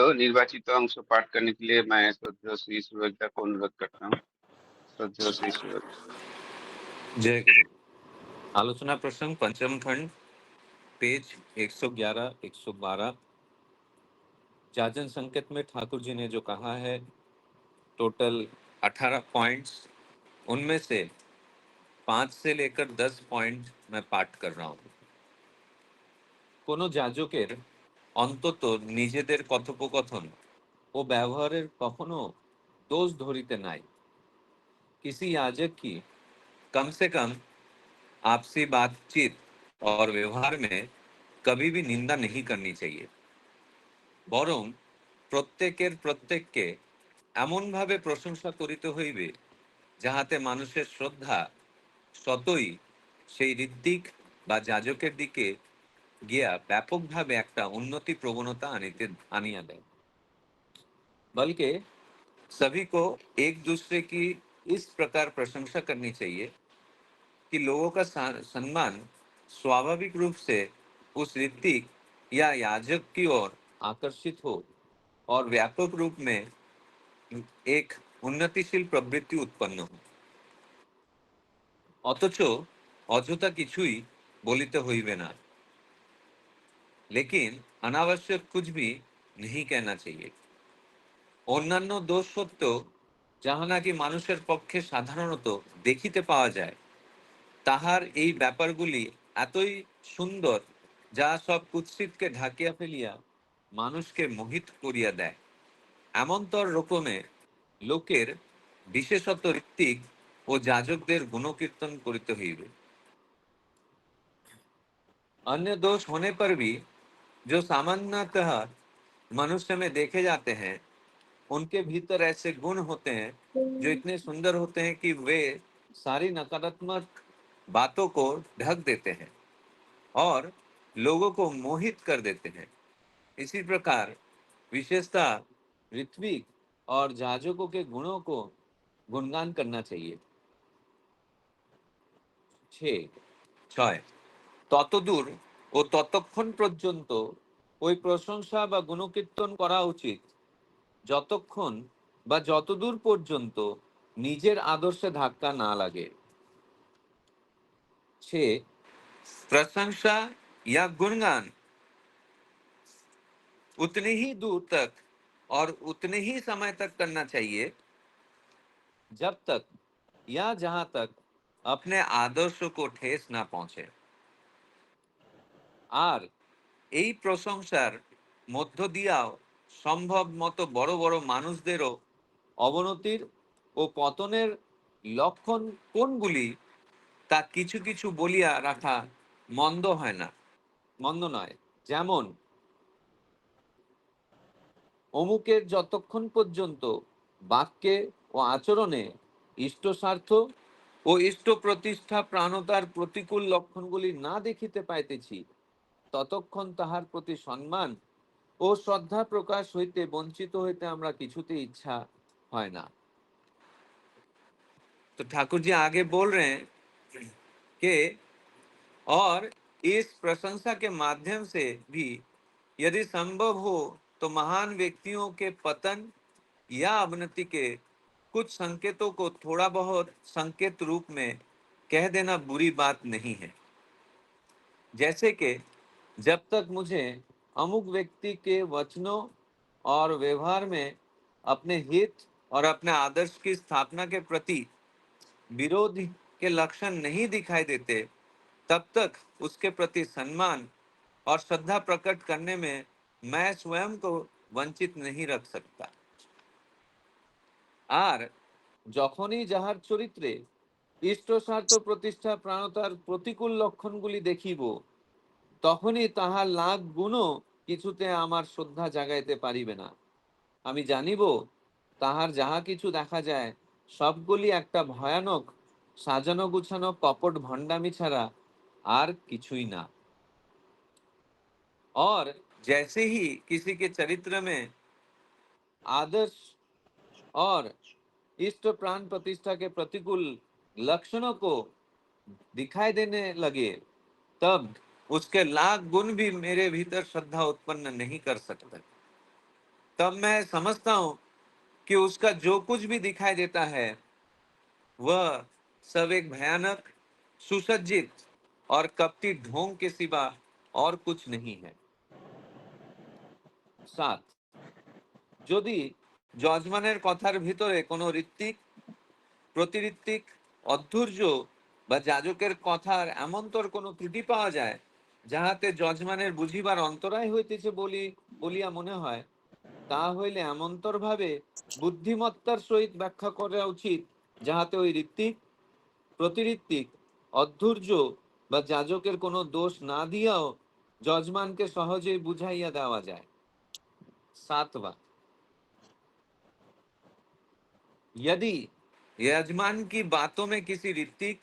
तो निर्वाचित अंश पाठ करने के लिए मैं श्रद्धेय श्री सूरजदा को अनुरोध करता हूँ। श्रद्धेय श्री सूरज। जय गुरु। आलोचना प्रसंग पंचम खंड, पेज 111 112। जाजन संकेत में ठाकुर जी ने जो कहा है, टोटल 18 पॉइंट्स, उनमें से 5 से लेकर 10 पॉइंट मैं पाठ कर रहा हूँ। কোনো যাজকের অন্তত নিজেদের কথোপকথন ও ব্যবহারের কখনো দোষ ধরিতে নাই। किसी याजक की कम से कम आपसी बातचीत और व्यवहार में कभी भी निंदा नहीं करनी चाहिए, বরং প্রত্যেকের প্রত্যেককে এমনভাবে প্রশংসা করিতে হইবে যাহাতে মানুষের শ্রদ্ধা সতই সেই ঋত্বিক বা যাজকের দিকে গিয়া ব্যাপকভাবে একটা উন্নতি প্রবণতা আনিয়া দেয়। बल्कि सभी को एक दूसरे की इस प्रकार प्रशंसा करनी चाहिए कि लोगों का सम्मान स्वाभाविक रूप से उस ऋत्विक या याजक की ओर आकर्षित हो और व्यापक रूप में एक उन्नतिशील प्रवृत्ति उत्पन्न हो। অথচ অযথা কিছুই বলিতে হইবে না, लेकिन अनावश्यक कुछ भी नहीं कहना चाहिए। অন্যান্য দোষ সত্ত্বেও যাহা নাকি মানুষের পক্ষে সাধারণত দেখিতে পাওয়া যায়, তাহার এই ব্যাপারগুলি এতই সুন্দর যা সব কুৎসিতকে ঢাকিয়া ফেলিয়া মানুষকে মোহিত করিয়া দেয়। এমনতর রকমে লোকের বিশেষত ঋত্বিক ও যাজকদের गुणकीर्तन करिते हইবে। अन्य दोष होने पर भी जो सामान्यतः मनुष्य में देखे जाते हैं, उनके भीतर ऐसे गुण होते हैं जो इतने सुंदर होते हैं कि वे सारी नकारात्मक बातों को ढक देते हैं और लोगों को मोहित कर देते हैं। इसी प्रकार विशेषता ऋत्विक और जाजकों के गुणों को गुणगान करना चाहिए। 6 ততদূর ও ততক্ষণ পর্যন্ত ওই প্রশংসা বা গুণকীর্তন করা উচিত যতক্ষণ বা যতদূর পর্যন্ত নিজের আদর্শে ধাক্কা না লাগে। 6 प्रशंसा या गुणगान उतने ही दूर तक और उतने ही समय तक करना चाहिए जब तक या जहां तक अपने आदर्श को ठेस ना पहुंचे। আর এই প্রশংসার মধ্য দিয়াও সম্ভব মতো বড় বড় মানুষদেরও অবনতির ও পতনের লক্ষণ কোনগুলি তা কিছু কিছু বলিয়া রাখা মন্দ হয় না, মন্দ নয়। যেমন অমুকের যতক্ষণ পর্যন্ত বাক্যে ও আচরণে ইষ্ট স্বার্থ ও ইষ্ট প্রতিষ্ঠা প্রাণতার প্রতিকূল লক্ষণগুলি না দেখিতে পাইতেছি, ততক্ষণ তাহার প্রতি সম্মান ও শ্রদ্ধা প্রকাশ হইতে বঞ্চিত হইতে আমরা কিছুতে इच्छा হয় না। तो ठाकुर जी आगे बोल रहे हैं कि और इस प्रशंसा के माध्यम से भी यदि संभव हो तो महान व्यक्तियों के पतन या अवनति के कुछ संकेतों को थोड़ा बहुत संकेत रूप में कह देना बुरी बात नहीं है। जैसे कि जब तक मुझे अमुक व्यक्ति के वचनों और व्यवहार में अपने हित और अपने आदर्श की स्थापना के प्रति विरोध के लक्षण नहीं दिखाई देते, तब तक उसके प्रति सम्मान और श्रद्धा प्रकट करने में मैं स्वयं को वंचित नहीं रख सकता। আর যখনই যাহার চরিত্রে ইষ্ট স্বার্থ প্রতিষ্ঠা প্রাণতার প্রতিকূল লক্ষণগুলি দেখিব, তখনই তাহার লাখ গুণও কিছুতে আমার শ্রদ্ধা জাগাইতে পারিবে না। আমি জানিব তাহার যাহা কিছু দেখা যায় সবগুলি একটা ভয়ানক সাজানো গুছানো কপট ভণ্ডামি ছাড়া আর কিছুই না। और जैसे ही किसी के चरित्र में आदर्श और इष्ट प्राण प्रतिष्ठा के प्रतिकूल लक्षणों को दिखाई देने लगे, तब उसके लाख गुण भी मेरे भीतर श्रद्धा उत्पन्न नहीं कर सकते। तब मैं समझता हूं कि उसका जो कुछ भी दिखाई देता है वह सब एक भयानक, सुसज्जित और कपटी ढोंग के सिवा और कुछ नहीं है। 7, যদি যজমানের কথার ভিতরে কোনো ঋত্বিক, প্রতিঋত্বিক, অধৈর্য বা যাজকের কথার এমনতর কোনো ত্রুটি পাওয়া যায় যাহাতে যজমানের বুঝিবার অন্তরায় হইতেছে বলিয়া মনে হয়, তাহা হইলে এমনতর ভাবে বুদ্ধিমত্তার সহিত ব্যাখ্যা করা উচিত যাহাতে ওই ঋত্বিক, প্রতিঋত্বিক, অধৈর্য বা যাজকের কোনো দোষ না দিয়াও যজমানকে সহজেই বুঝাইয়া দেওয়া যায়। 7वां, यदि यजमान की बातों में किसी ऋत्विक,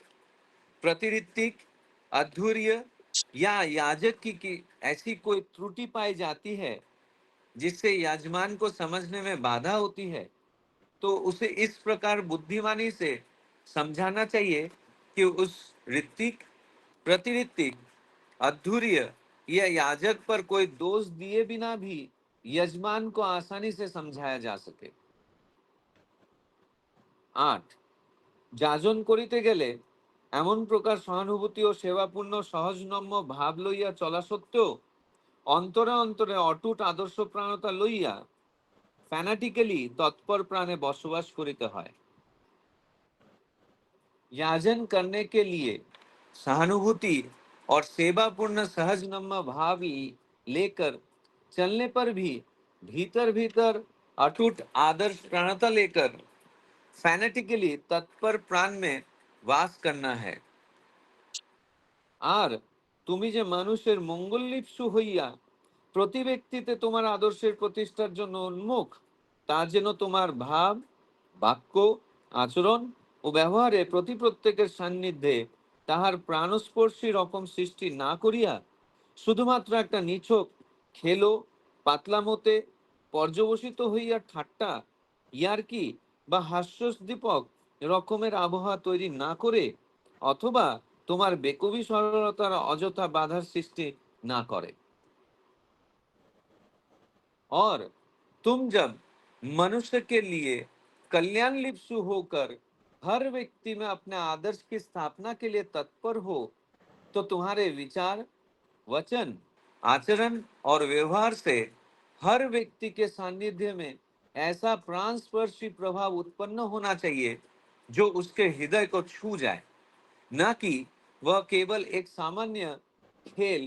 प्रतिऋत्विक, अधूर्य या याजक की ऐसी कोई त्रुटि पाई जाती है जिससे यजमान को समझने में बाधा होती है, तो उसे इस प्रकार बुद्धिमानी से समझाना चाहिए कि उस ऋत्विक, प्रतिऋत्विक, अधूर्य या याजक पर कोई दोष दिए बिना भी यजमान को आसानी से समझाया जा सके। 8, যাজন করিতে গেলে এমন প্রকার সহানুভূতি ও সেবাপূর্ণ সহজনম্য ভাব লইয়া চলা সত্ত্বেও অন্তরে অন্তরে অটুট আদর্শ প্রাণতা লইয়া ফ্যানাটিক্যালি তৎপর प्राणे बसवास करिते হয়। याजन करने के लिए सहानुभूति और सेवापूर्ण सहजनम्य भाव लेकर चलने पर भी भीतर भीतर अटूट आदर्श प्राणता लेकर फैनेटिकली तत्पर प्राण में वास करना है। আর তুমি যে মানুষের মঙ্গল লিপ্সু হইয়া প্রতি ব্যক্তিতে তোমার আদর্শের প্রতিষ্ঠার জন্য উন্মুখ, তা যেন তোমার ভাব, বাক্য, আচরণ ও ব্যবহারে প্রতি প্রত্যেকের সান্নিধ্যে তাহার প্রাণস্পর্শী রকম সৃষ্টি না করিয়া শুধুমাত্র একটা নিছক খেলো, পাতলামতে পর্যবসিত হইয়া ঠাট্টা, ইয়ার্কি বা হাস্যদীপক রকমের আবহাওয়া তৈরি না করে, অথবা তোমার বেকবি সরলতার অযথা বাধার সৃষ্টি না করে। और तुम जब मनुष्य के लिए कल्याण लिप्सु होकर हर व्यक्ति में अपने आदर्श की स्थापना के लिए तत्पर हो, तो तुम्हारे विचार, वचन, आचरण और व्यवहार से हर व्यक्ति के सानिध्य में ऐसा प्राणस्पर्शी प्रभाव उत्पन्न होना चाहिए जो उसके हृदय को छू जाए, न कि वह केवल एक सामान्य खेल,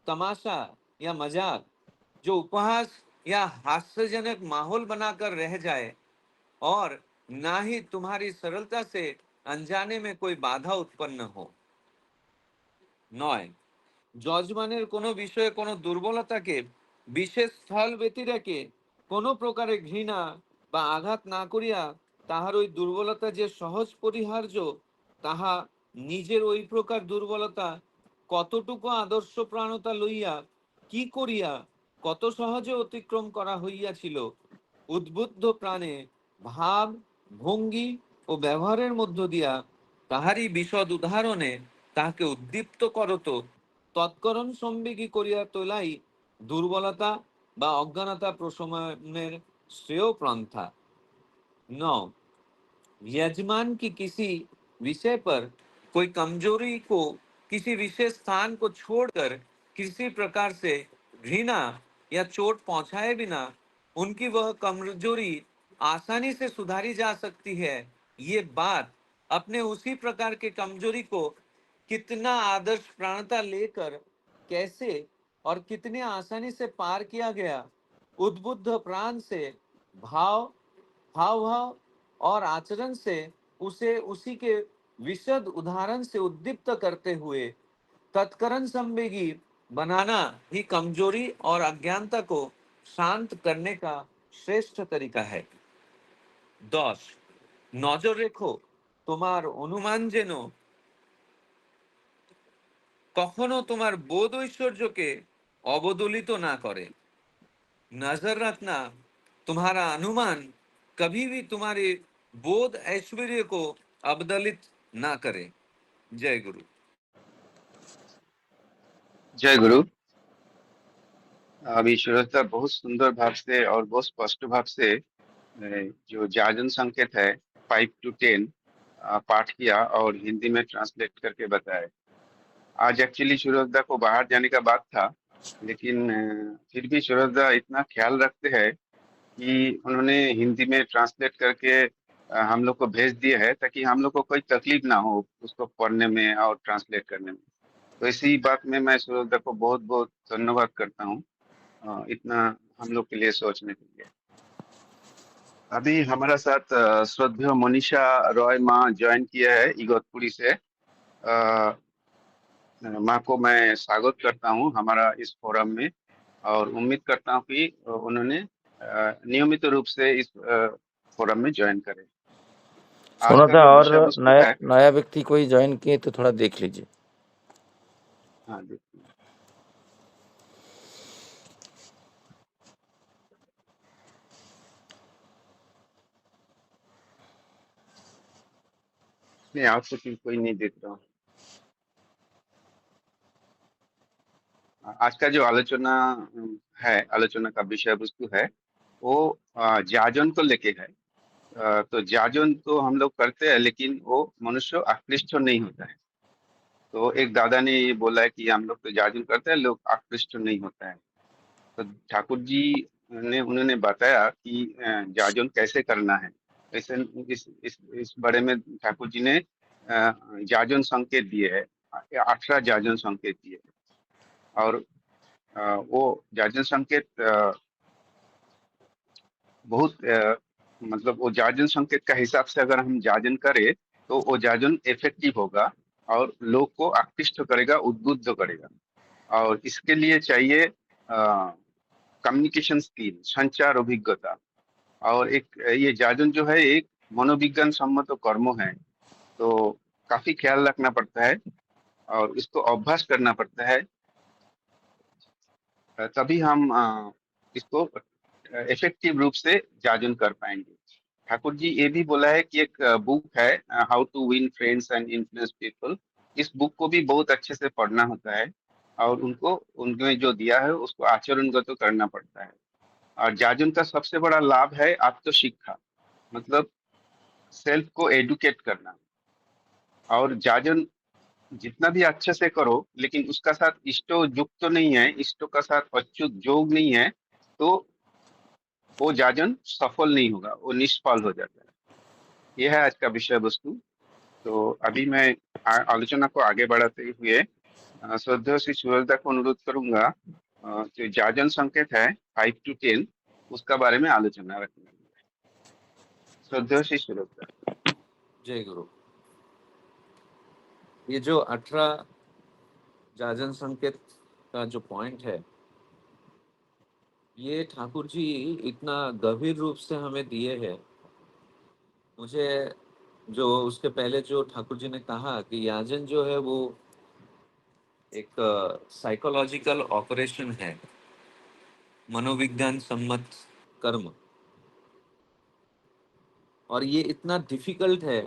तमाशा या मजाक जो उपहास या हास्यजनक माहौल बनाकर रह जाए, और ना ही तुम्हारी सरलता से अनजाने में कोई बाधा उत्पन्न हो। 9, যজমানের কোনো বিষয়ে কোনো দুর্বলতাকে বিশেষ স্থল ব্যতিরেকে কোনো প্রকারে ঘৃণা বা আঘাত না করিয়া তাহার ওই দুর্বলতা যে সহজ পরিহার্য, তাহা নিজের ওই প্রকার দুর্বলতা কতটুকু আদর্শ প্রাণতা লইয়া কি করিয়া কত সহজে অতিক্রম করা হইয়াছিল, উদ্বুদ্ধ প্রাণে ভাব, ভঙ্গি ও ব্যবহারের মধ্য দিয়া তাহারই বিশদ উদাহরণে তাহাকে উদ্দীপ্ত করত, তৎকরণ সম্বেগী করিয়া তোলাই দুর্বলতা বা অজ্ঞানতা প্রশমনের শ্রেয় পন্থা। 9, यजमान की किसी विषय पर कोई कमजोरी को किसी विशेष स्थान को छोड़कर किसी प्रकार से घृणा या चोट पहुंचाए बिना उनकी वह कमजोरी आसानी से सुधारी जा सकती है, ये बात अपने उसी प्रकार के कमजोरी को कितना आदर्श प्राणता लेकर कैसे और कितने आसानी से पार किया गया, उद्बुद्ध प्राण से भाव भाव भाव और आचरण से उसे उसी के विशद उदाहरण से उद्दीप्त करते हुए तत्करण संवेगी बनाना ही कमजोरी और अज्ञानता को शांत करने का श्रेष्ठ तरीका है। 10, নজর রেখো তোমার অনুমান যেন কখনো তোমার বোধ ঐশ্বর্যকে অবদলিত না করে। नजर रखना तुम्हारा अनुमान कभी भी तुम्हारे बोध ऐश्वर्य को अबदलित ना करे। जय गुरु। जय गुरु। अभी सुरजदा बहुत सुंदर भाव से और बहुत स्पष्ट भाव से जो जाजन संकेत है 5 to 10 पाठ किया और हिंदी में ट्रांसलेट करके बताया। आज एक्चुअली सुरजदा को बाहर जाने का बात था, लेकिन फिर भी सुरजदा इतना ख्याल रखते हैं कि उन्होंने हिंदी में ट्रांसलेट करके हम लोग को भेज दिए है, ताकि हम लोग को कोई तकलीफ ना हो उसको पढ़ने में और ट्रांसलेट करने में। तो इसी बात में मैं सुरजदा को बहुत बहुत धन्यवाद करता हूँ, इतना हम लोग के लिए सोचने के लिए। अभी हमारा साथ श्रद्धेय मोनिशा रॉय माँ ज्वाइन किया है इगतपुरी से। माँ को मैं स्वागत करता हूँ हमारा इस फोरम में, और उम्मीद करता हूँ कि उन्होंने नियमित रूप से इस फोरम में ज्वाइन करें। आज सुना का था, जो और विषय वस्तु नया है, नया व्यक्ति कोई ज्वाइन किए तो थोड़ा देख लीजिए। हाँ देखिए, नहीं आज तो कोई नहीं देख रहा हूँ। आज का जो आलोचना है, आलोचना का विषय वस्तु है वो जाजन को लेके है। तो जाजन तो हम लोग करते हैं, लेकिन वो मनुष्य आकृष्ट नहीं होता है। तो एक दादा ने ये बोला है कि हम लोग तो जाजन करते हैं, लोग आकृष्ट नहीं होता है। तो ठाकुर जी ने उन्होंने बताया कि जाजन कैसे करना है। ऐसे इस बारे में ठाकुर जी ने जाजन संकेत दिए है, 18 जाजन संकेत दिए हैं। और वो जाजन संकेत बहुत मतलब वो जाजन संकेत का हिसाब से अगर हम जाजन करें तो वो जाजन इफेक्टिव होगा और लोग को आकृष्ट करेगा, उद्बुद्ध करेगा। और इसके लिए चाहिए कम्युनिकेशन स्किल, संचार अभिज्ञता। और एक ये जाजन जो है एक मनोविज्ञान सम्मत कर्म है, तो काफी ख्याल रखना पड़ता है और इसको अभ्यास करना पड़ता है, तभी हम इसको इफेक्टिव रूप से जाजन कर पाएंगे। ठाकुर जी ये भी बोला है कि एक बुक है, how to win friends and influence people. इस बुक को भी बहुत अच्छे से पढ़ना होता है और उनको उनमें जो दिया है उसको आचरणगत तो करना पड़ता है। और जाजन का सबसे बड़ा लाभ है आत्म शिक्षा, मतलब सेल्फ को एडुकेट करना। और जाजन जितना भी अच्छे से करो, लेकिन उसका साथ इष्टो युक्त तो नहीं है, इष्टों का साथ अच्युत जोग नहीं है, तो वो जाजन सफल नहीं होगा, वो निष्फल हो जाता है। यह है आज का विषय वस्तु। तो अभी मैं आलोचना को आगे बढ़ाते हुए श्रद्धेय श्री सूरजदा को अनुरोध करूंगा जो जाजन संकेत है 5 to 10 उसका बारे में आलोचना रखने के लिए। श्रद्धेय श्री सूरजदा। जय गुरु। ये जो 18 जाजन संकेत का जो पॉइंट है, ये ठाकुर जी इतना गंभीर रूप से हमें दिए हैं। मुझे जो उसके पहले जो ठाकुर जी ने कहा कि याजन जो है वो एक साइकोलॉजिकल ऑपरेशन है, मनोविज्ञान सम्मत कर्म, और ये इतना डिफिकल्ट है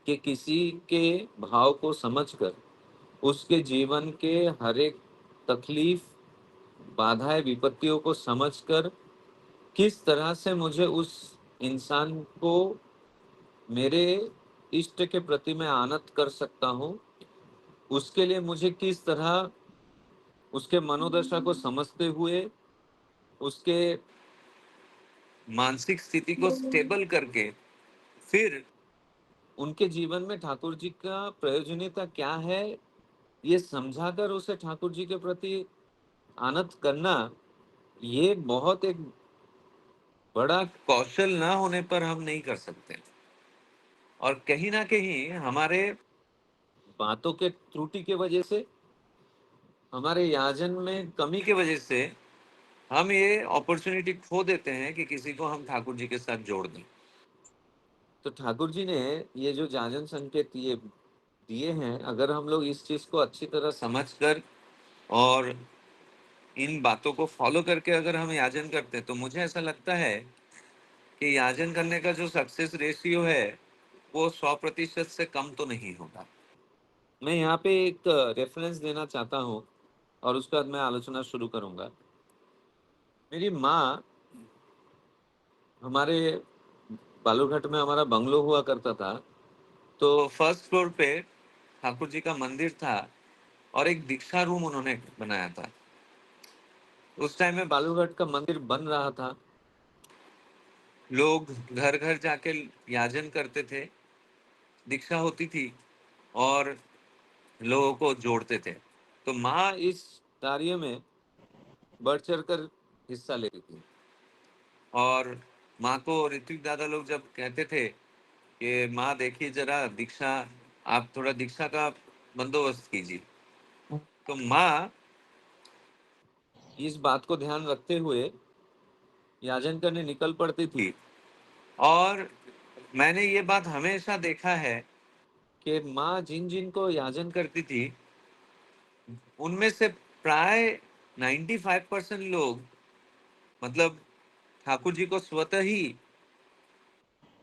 कि किसी के भाव को समझकर उसके जीवन के हर एक तकलीफ, बाधाएं, विपत्तियों को समझकर किस तरह से मुझे उस इंसान को मेरे इष्ट के प्रति मैं आनत कर सकता हूँ, उसके लिए मुझे किस तरह उसके मनोदशा को समझते हुए उसके मानसिक स्थिति को स्टेबल करके फिर उनके जीवन में ठाकुर जी का प्रयोजनीयता क्या है ये समझाकर उसे ठाकुर जी के प्रति आनत करना, ये बहुत एक बड़ा कौशल ना होने पर हम नहीं कर सकते। और कहीं ना कहीं हमारे बातों के त्रुटि के वजह से, हमारे याजन में कमी के वजह से हम ये अपॉर्चुनिटी खो देते हैं कि किसी को हम ठाकुर जी के साथ जोड़ दें। तो ठाकुर जी ने ये जो जाजन संकेत ये दिए हैं, अगर हम लोग इस चीज को अच्छी तरह समझकर और इन बातों को फॉलो करके अगर हम याजन करते हैं, तो मुझे ऐसा लगता है कि याजन करने का जो सक्सेस रेशियो है वो 100% से कम तो नहीं होगा। मैं यहाँ पे एक रेफरेंस देना चाहता हूँ और उसके बाद मैं आलोचना शुरू करूंगा। मेरी माँ, हमारे बालूरघाट में हमारा बंगलो हुआ करता था, तो फर्स्ट फ्लोर पे ठाकुर जी का मंदिर था और एक दीक्षा रूम उन्होंने बनाया था। उस टाइम में बालूरघाट का मंदिर बन रहा था, लोग घर घर जाके याजन करते थे, दीक्षा होती थी और लोगों को जोड़ते थे। तो माँ इस कार्य में बढ़ चढ़ कर हिस्सा ले रही थी। और माँ को ऋत्विक दादा लोग जब कहते थे कि माँ देखिए जरा दीक्षा, आप थोड़ा दीक्षा का बंदोबस्त कीजिए, तो माँ इस बात को ध्यान रखते हुए याजन करने निकल पड़ती थी। और मैंने ये बात हमेशा देखा है कि माँ जिन जिन को याजन करती थी, उनमें से प्राय 95% लोग, मतलब ठाकुर जी को स्वतः ही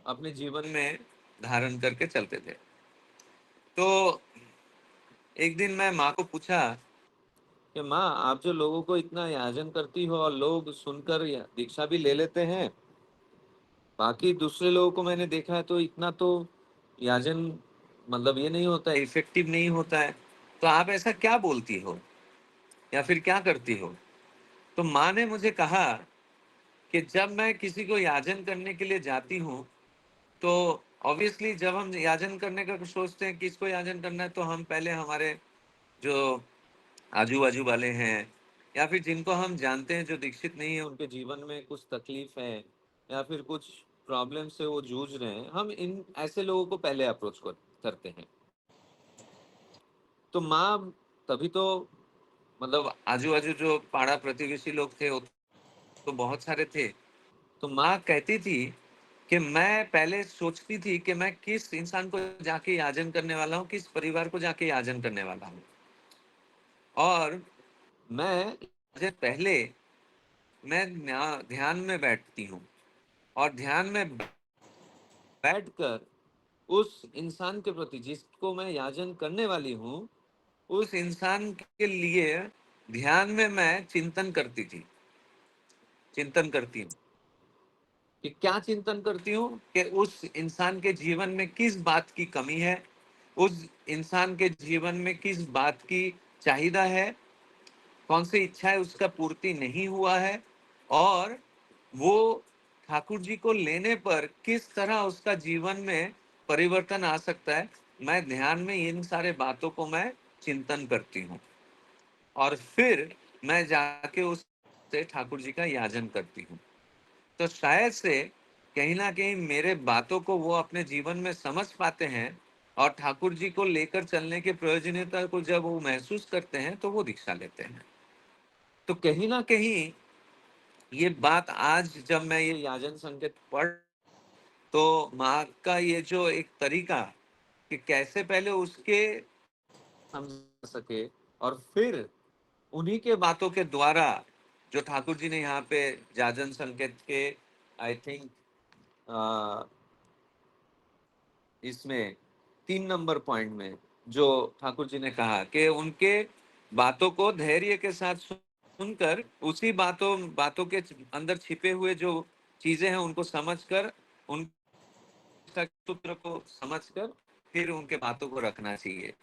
अपने जीवन में धारण करके चलते थे। तो एक दिन मैं माँ को पूछा कि माँ, आप जो लोगों को इतना याजन करती हो और लोग सुनकर दीक्षा भी ले लेते हैं, बाकी दूसरे लोगों को मैंने देखा है तो इतना तो याजन मतलब ये नहीं होता है, इफेक्टिव नहीं होता है, तो आप ऐसा क्या बोलती हो या फिर क्या करती हो? तो माँ ने मुझे कहा कि जब मैं किसी को याजन करने के लिए जाती हूँ, तो ऑब्वियसली जब हम याजन करने का सोचते हैं किसको याजन करना है, तो हम पहले हमारे जो आजू बाजू वाले हैं या फिर जिनको हम जानते हैं जो दीक्षित नहीं है, उनके जीवन में कुछ तकलीफ है या फिर कुछ प्रॉब्लम से वो जूझ रहे हैं, हम इन ऐसे लोगों को पहले अप्रोच करते हैं। तो माँ तभी तो, मतलब आजू बाजू जो पाड़ा प्रतिवेशी लोग थे वो तो बहुत सारे थे, तो माँ कहती थी कि मैं पहले सोचती थी कि मैं किस इंसान को जाके याजन करने वाला हूँ, किस परिवार को जाके याजन करने वाला हूँ। और मैं पहले मैं ध्यान में बैठती हूँ और ध्यान में बैठकर उस इंसान के प्रति जिसको मैं याजन करने वाली हूँ, उस इंसान के लिए ध्यान में मैं चिंतन करती हूँ कि क्या चिंतन करती हूँ कि उस इंसान के जीवन में किस बात की कमी है, उस इंसान के जीवन में किस बात की चाहिदा है, कौन सी इच्छा है उसका पूर्ति नहीं हुआ है, और वो ठाकुर जी को लेने पर किस तरह उसका जीवन में परिवर्तन आ सकता है। मैं ध्यान में इन सारे बातों को मैं चिंतन करती हूँ और फिर मैं जाके उससे ठाकुर जी का याजन करती हूँ। तो शायद से कहीं ना कहीं मेरे बातों को वो अपने जीवन में समझ पाते हैं और ठाकुर जी को लेकर चलने की प्रयोजनीयता को जब वो महसूस करते हैं तो वो दीक्षा लेते हैं। तो कहीं ना कहीं ये बात आज जब मैं ये याजन संकेत पढ़, तो माँ का ये जो एक तरीका कि कैसे पहले उसके समझ सके और फिर उन्हीं के बातों के द्वारा जो ठाकुर जी ने यहाँ पे जाजन संकेत के, आई थिंक इसमें 3 नंबर पॉइंट में जो ठाकुर जी ने कहा कि उनके बातों को धैर्य के साथ सुनकर, उसी बातों के अंदर छिपे हुए जो चीजें हैं उनको समझकर, उनका सूत्र को समझकर फिर उनके बातों को रखना चाहिए।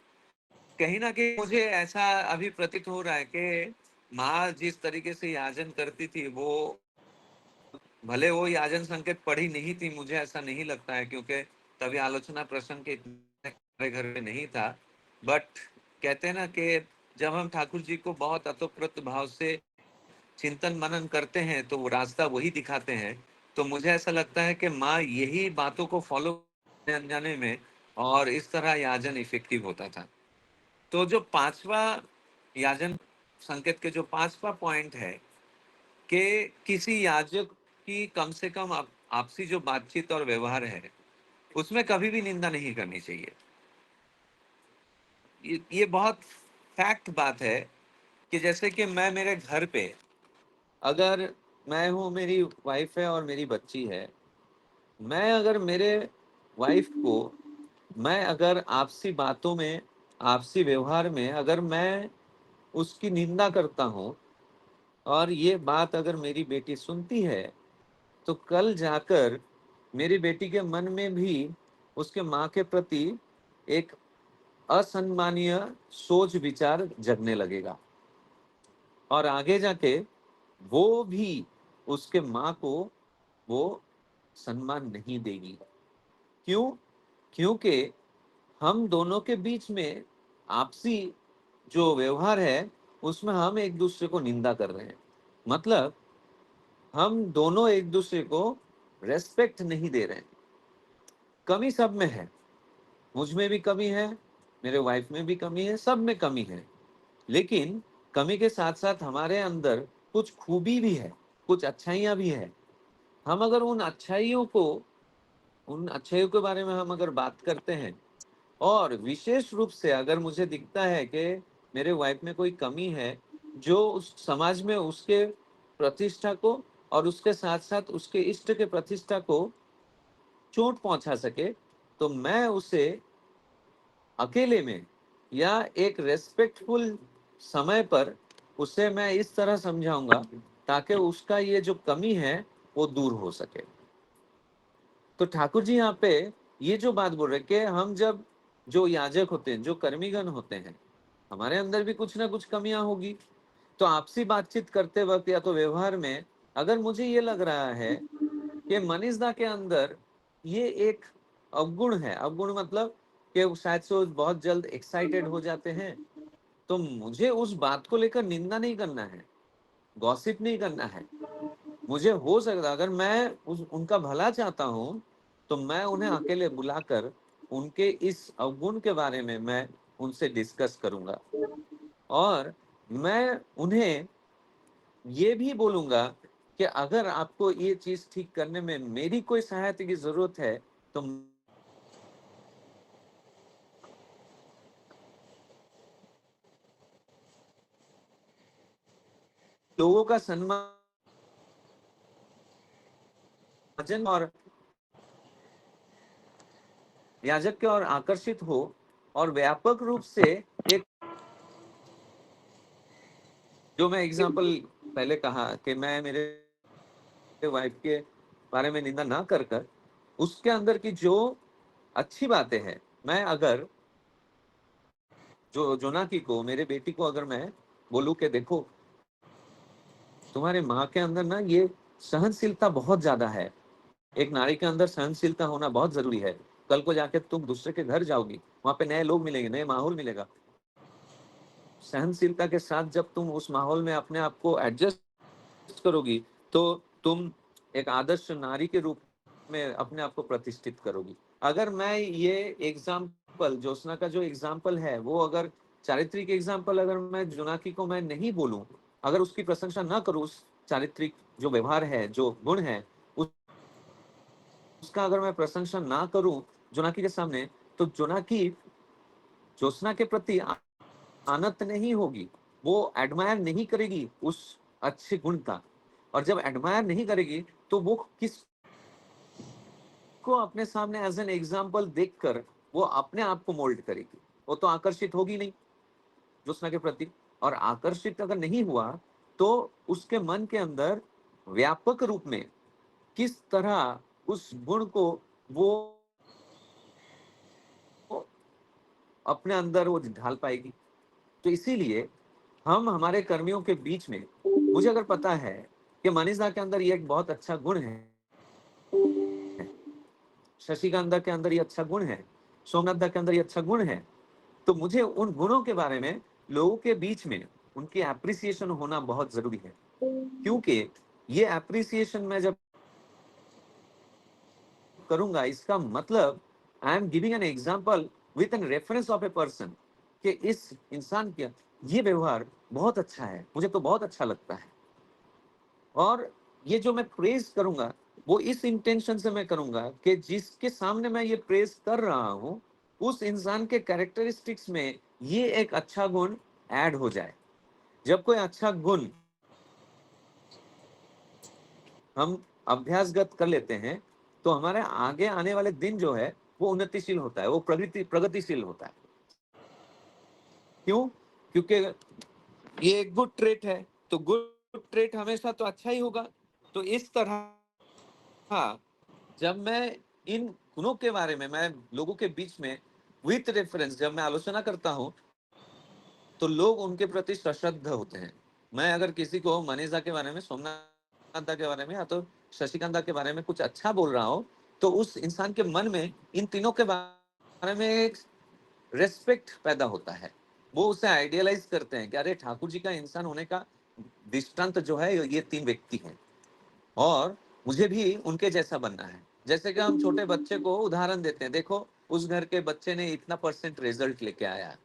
कहीं ना कहीं मुझे ऐसा अभी प्रतीत हो रहा है कि माँ जिस तरीके से याजन करती थी, वो भले वो याजन संकेत पढ़ी नहीं थी, मुझे ऐसा नहीं लगता है क्योंकि तभी आलोचना प्रसंग के इतने हमारे घर में नहीं था। बट कहते हैं ना कि जब हम ठाकुर जी को बहुत अतोप्रत भाव से चिंतन मनन करते हैं तो वो रास्ता वही दिखाते हैं। तो मुझे ऐसा लगता है कि माँ यही बातों को फॉलो जाने में और इस तरह याजन इफेक्टिव होता था। तो जो पांचवा याजन संकेत के जो पांचवा पॉइंट है कि किसी याजक की कम से कम आपसी जो बातचीत और व्यवहार है उसमें कभी भी निंदा नहीं करनी चाहिए। ये बहुत फैक्ट बात है कि जैसे कि मैं मेरे घर पे, अगर मैं हूँ, मेरी वाइफ है और मेरी बच्ची है, मैं अगर मेरे वाइफ को, मैं अगर आपसी बातों में, आपसी व्यवहार में अगर मैं उसकी निंदा करता हूँ और ये बात अगर मेरी बेटी सुनती है तो कल जाकर मेरी बेटी के मन में भी उसके माँ के प्रति एक असम्मानीय सोच विचार जगने लगेगा और आगे जाके वो भी उसके माँ को वो सम्मान नहीं देगी। क्यों? क्योंकि हम दोनों के बीच में आपसी जो व्यवहार है उसमें हम एक दूसरे को निंदा कर रहे हैं। मतलब हम दोनों एक दूसरे को रेस्पेक्ट नहीं दे रहे हैं। कमी सब में है, मुझ में भी कमी है, मेरे वाइफ में भी कमी है, सब में कमी है। लेकिन कमी के साथ साथ हमारे अंदर कुछ खूबी भी है, कुछ अच्छाइयां भी है। हम अगर उन अच्छाइयों के बारे में हम अगर बात करते हैं और विशेष रूप से अगर मुझे दिखता है कि मेरे वाइफ में कोई कमी है जो उस समाज में उसके प्रतिष्ठा को और उसके साथ साथ उसके इष्ट के प्रतिष्ठा को चोट पहुंचा सके, तो मैं उसे अकेले में या एक रेस्पेक्टफुल समय पर उसे मैं इस तरह समझाऊंगा ताकि उसका ये जो कमी है वो दूर हो सके। तो ठाकुर जी यहाँ पे ये जो बात बोल रहे कि हम जब जो याजक होते हैं, जो कर्मीगण होते हैं, हमारे अंदर भी कुछ ना कुछ कमियां होगी। तो आपसी बातचीत करते वक्त या तो व्यवहार में अगर मुझे ये लग रहा है कि मनीष दा के अंदर ये एक अवगुण है, अवगुण मतलब कि वो शायद से वो बहुत जल्द एक्साइटेड हो जाते हैं, तो मुझे उस बात को लेकर निंदा नहीं करना है, गॉसिप नहीं करना है। मुझे हो सकता अगर मैं उनका भला चाहता हूं तो मैं उन्हें अकेले बुलाकर उनके इस अवगुण के बारे में मैं उनसे डिस्कस करूंगा और मैं उन्हें ये भी बोलूंगा कि अगर आपको ये चीज ठीक करने में मेरी कोई सहायता की जरूरत है तो लोगों का सम्मान और याजक की ओर आकर्षित हो और व्यापक रूप से एक जो मैं एग्जांपल पहले कहा कि मैं मेरे वाइफ के बारे में निंदा ना कर कर उसके अंदर की जो अच्छी बातें हैं, मैं अगर जो जोनाकी को, मेरे बेटी को अगर मैं बोलूं कि देखो तुम्हारे माँ के अंदर ना ये सहनशीलता बहुत ज्यादा है, एक नारी के अंदर सहनशीलता होना बहुत जरूरी है। कल को जाके तुम दूसरे के घर जाओगी, वहां पे नए लोग मिलेंगे, नए माहौल मिलेगा। सहनशीलता के साथ जब तुम उस माहौल में अपने आप को एडजस्ट करोगी तो तुम एक आदर्श नारी के रूप में अपने आप को प्रतिष्ठित करोगी। अगर मैं ये एग्जाम्पल ज्योत्सना का जो एग्जाम्पल है वो अगर चारित्रिक एग्जाम्पल अगर मैं जोनाकी को मैं नहीं बोलूं, अगर उसकी प्रशंसा ना करूं, उस चारित्रिक जो व्यवहार है, जो गुण है, उसका अगर मैं प्रशंसा ना करूं जोनाकी के सामने, तो जोनाकी ज्योत्सना के प्रति आनत नहीं होगी, वो एडमायर नहीं करेगी उस अच्छे गुण का। और जब एडमायर नहीं करेगी तो वो किस को अपने सामने एज एन एग्जाम्पल देखकर वो अपने आप को मोल्ड करेगी, वो तो आकर्षित होगी नहीं ज्योत्सना के प्रति। और आकर्षित अगर नहीं हुआ तो उसके मन के अंदर व्यापक रूप में किस तरह उस गुण को वो अपने अंदर वो ढाल पाएगी। तो इसीलिए हम हमारे कर्मियों के बीच में, मुझे अगर पता है कि मनीष दा के अंदर ये एक बहुत अच्छा गुण है, शशिकांत दा के अंदर ये अच्छा गुण है, सोमनाथ दा के अंदर ये अच्छा गुण है, तो मुझे उन गुणों के बारे में लोगों के बीच में उनकी एप्रिसिएशन होना बहुत जरूरी है। क्योंकि ये एप्रिसिएशन मैं जब करूंगा इसका मतलब I am giving an example with an reference of a person कि इस इंसान का ये व्यवहार बहुत अच्छा है, मुझे तो बहुत अच्छा लगता है। और ये जो मैं प्रेज करूंगा वो इस इंटेंशन से मैं करूंगा कि जिसके सामने मैं ये प्रेज कर रहा हूं उस इंसान के कैरेक्टरिस्टिक्स में ये एक अच्छा गुण ऐड हो जाए। जब कोई अच्छा गुण हम अभ्यासगत कर लेते हैं तो हमारे आगे आने वाले दिन जो है वो उन्नतिशील होता है, वो प्रगतिशील होता है। क्यों? क्योंकि ये एक गुड ट्रेट है। तो गुड ट्रेट हमेशा तो अच्छा ही होगा। तो इस तरह जब मैं इन गुणों के बारे में मैं लोगों के बीच में विथ रेफरेंस जब मैं आलोचना करता हूं तो लोग उनके प्रति सश्रद्ध होते हैं। मैं अगर किसी को मनीषा के बारे में, सोमनाथ दा के बारे में या तो शशिकांत दा के बारे में कुछ अच्छा बोल रहा हूं तो उस इंसान के मन में इन तीनों के बारे में एक रेस्पेक्ट पैदा होता है। वो उसे आइडियलाइज करते हैं कि अरे ठाकुर जी का इंसान होने का दृष्टांत जो है ये तीन व्यक्ति हैं और मुझे भी उनके जैसा बनना है। जैसे कि हम छोटे बच्चे को उदाहरण देते हैं, देखो उस घर के बच्चे ने इतना % रिजल्ट लेके आया,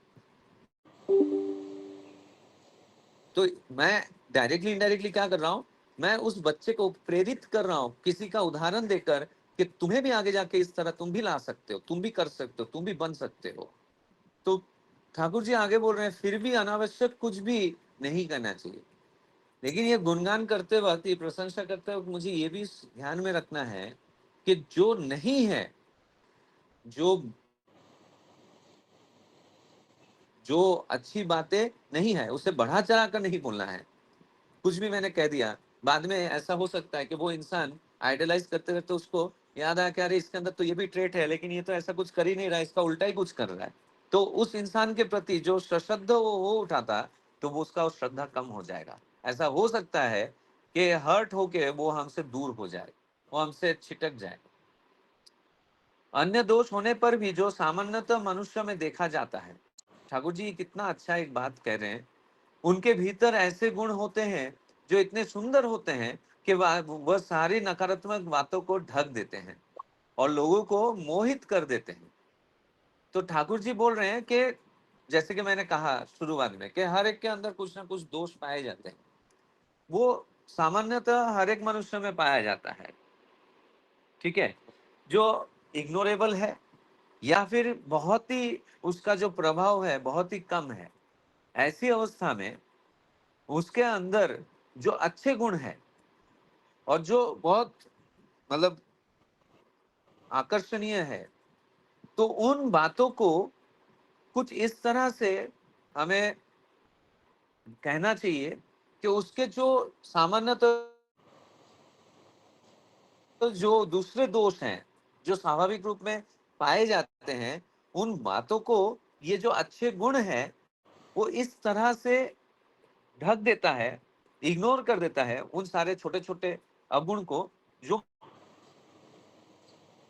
तो मैं डायरेक्टली इनडायरेक्टली क्या कर रहा हूं, मैं उस बच्चे को प्रेरित कर रहा हूं किसी का उदाहरण देकर कि तुम्हें भी आगे जाके इस तरह तुम भी ला सकते हो, तुम भी कर सकते हो, तुम भी बन सकते हो। तो ठाकुर जी आगे बोल रहे हैं फिर भी अनावश्यक कुछ भी नहीं करना चाहिए। लेकिन ये गुणगान करते वक्त, ये प्रशंसा करते वक्त मुझे ये भी ध्यान में रखना है कि जो नहीं है, जो जो अच्छी बातें नहीं है उसे बढ़ा चढ़ा कर नहीं बोलना है। कुछ भी मैंने कह दिया, बाद में ऐसा हो सकता है कि वो इंसान आइडलाइज करते रहते उसको याद आया कि अरे इसके अंदर तो ये भी ट्रेट है लेकिन ये तो ऐसा कुछ कर ही नहीं रहा, इसका उल्टा ही कुछ कर रहा है। तो उस इंसान के प्रति जो सश्रद्ध वो हो उठाता तो वो उसका श्रद्धा कम हो जाएगा। ऐसा हो सकता है कि हर्ट होके वो हमसे दूर हो जाए, वो हमसे छिटक जाए। अन्य दोष होने पर भी जो सामान्यतः मनुष्य में देखा जाता है, ठाकुर जी कितना अच्छा एक बात कह रहे हैं, उनके भीतर ऐसे गुण होते हैं जो इतने सुंदर होते हैं कि वह सारी नकारात्मक बातों को ढक देते हैं और लोगों को मोहित कर देते हैं। तो ठाकुर जी बोल रहे हैं कि जैसे कि मैंने कहा शुरुआत में कि हर एक के अंदर कुछ ना कुछ दोष पाए जाते हैं, वो सामान्यतः हर एक मनुष्य में पाया जाता है, ठीक है, जो इग्नोरेबल है या फिर बहुत ही उसका जो प्रभाव है बहुत ही कम है। ऐसी अवस्था में उसके अंदर जो अच्छे गुण है और जो बहुत मतलब आकर्षणीय है, तो उन बातों को कुछ इस तरह से हमें कहना चाहिए कि उसके जो सामान्यतः जो दूसरे दोष हैं जो स्वाभाविक रूप में पाए जाते हैं, उन बातों को ये जो अच्छे गुण है वो इस तरह से ढक देता है, इग्नोर कर देता है उन सारे छोटे छोटे अवगुण को, जो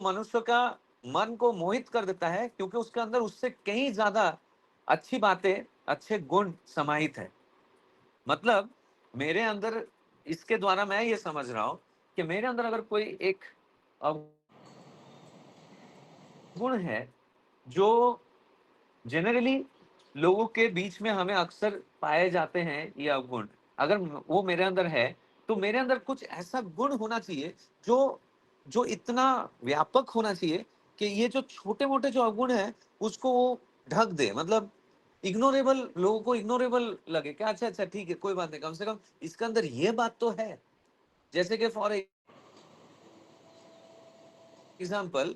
मनुष्य का मन को मोहित कर देता है क्योंकि उसके अंदर उससे कहीं ज्यादा अच्छी बातें, अच्छे गुण समाहित है। मतलब मेरे अंदर, इसके द्वारा मैं ये समझ रहा हूं कि मेरे अंदर अगर कोई एक अवगुण है जो जनरली लोगों के बीच में हमें अक्सर पाए जाते हैं, ये अवगुण अगर वो मेरे अंदर है तो मेरे अंदर कुछ ऐसा गुण होना चाहिए जो जो इतना व्यापक होना चाहिए कि ये जो छोटे मोटे जो अवगुण है उसको वो ढक दे। मतलब इग्नोरेबल, लोगों को इग्नोरेबल लगे कि अच्छा अच्छा ठीक है कोई बात नहीं, कम से कम इसके अंदर ये बात तो है। जैसे कि फॉर एग्जाम्पल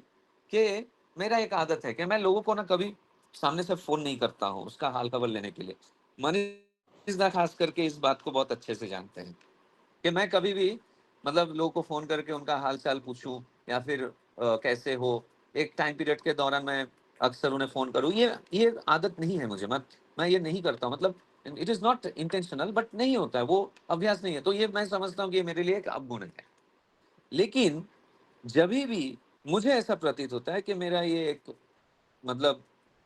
कि मेरा एक आदत है कि मैं लोगों को ना कभी सामने से फोन नहीं करता हूँ उसका हाल खबर लेने के लिए। मनीष दा खास करके इस बात को बहुत अच्छे से जानते हैं कि मैं कभी भी मतलब लोगों को फोन करके उनका हाल चाल पूछूं या फिर कैसे हो, एक टाइम पीरियड के दौरान मैं अक्सर उन्हें फोन करूं, ये आदत नहीं है मुझे। मैं ये नहीं करता हूं, मतलब it is not intentional but नहीं होता है, वो अभ्यास नहीं है। तो ये मैं समझता हूँ कि ये मेरे लिए एक अवगुण है। लेकिन जब भी मुझे ऐसा प्रतीत होता है कि मेरा ये एक मतलब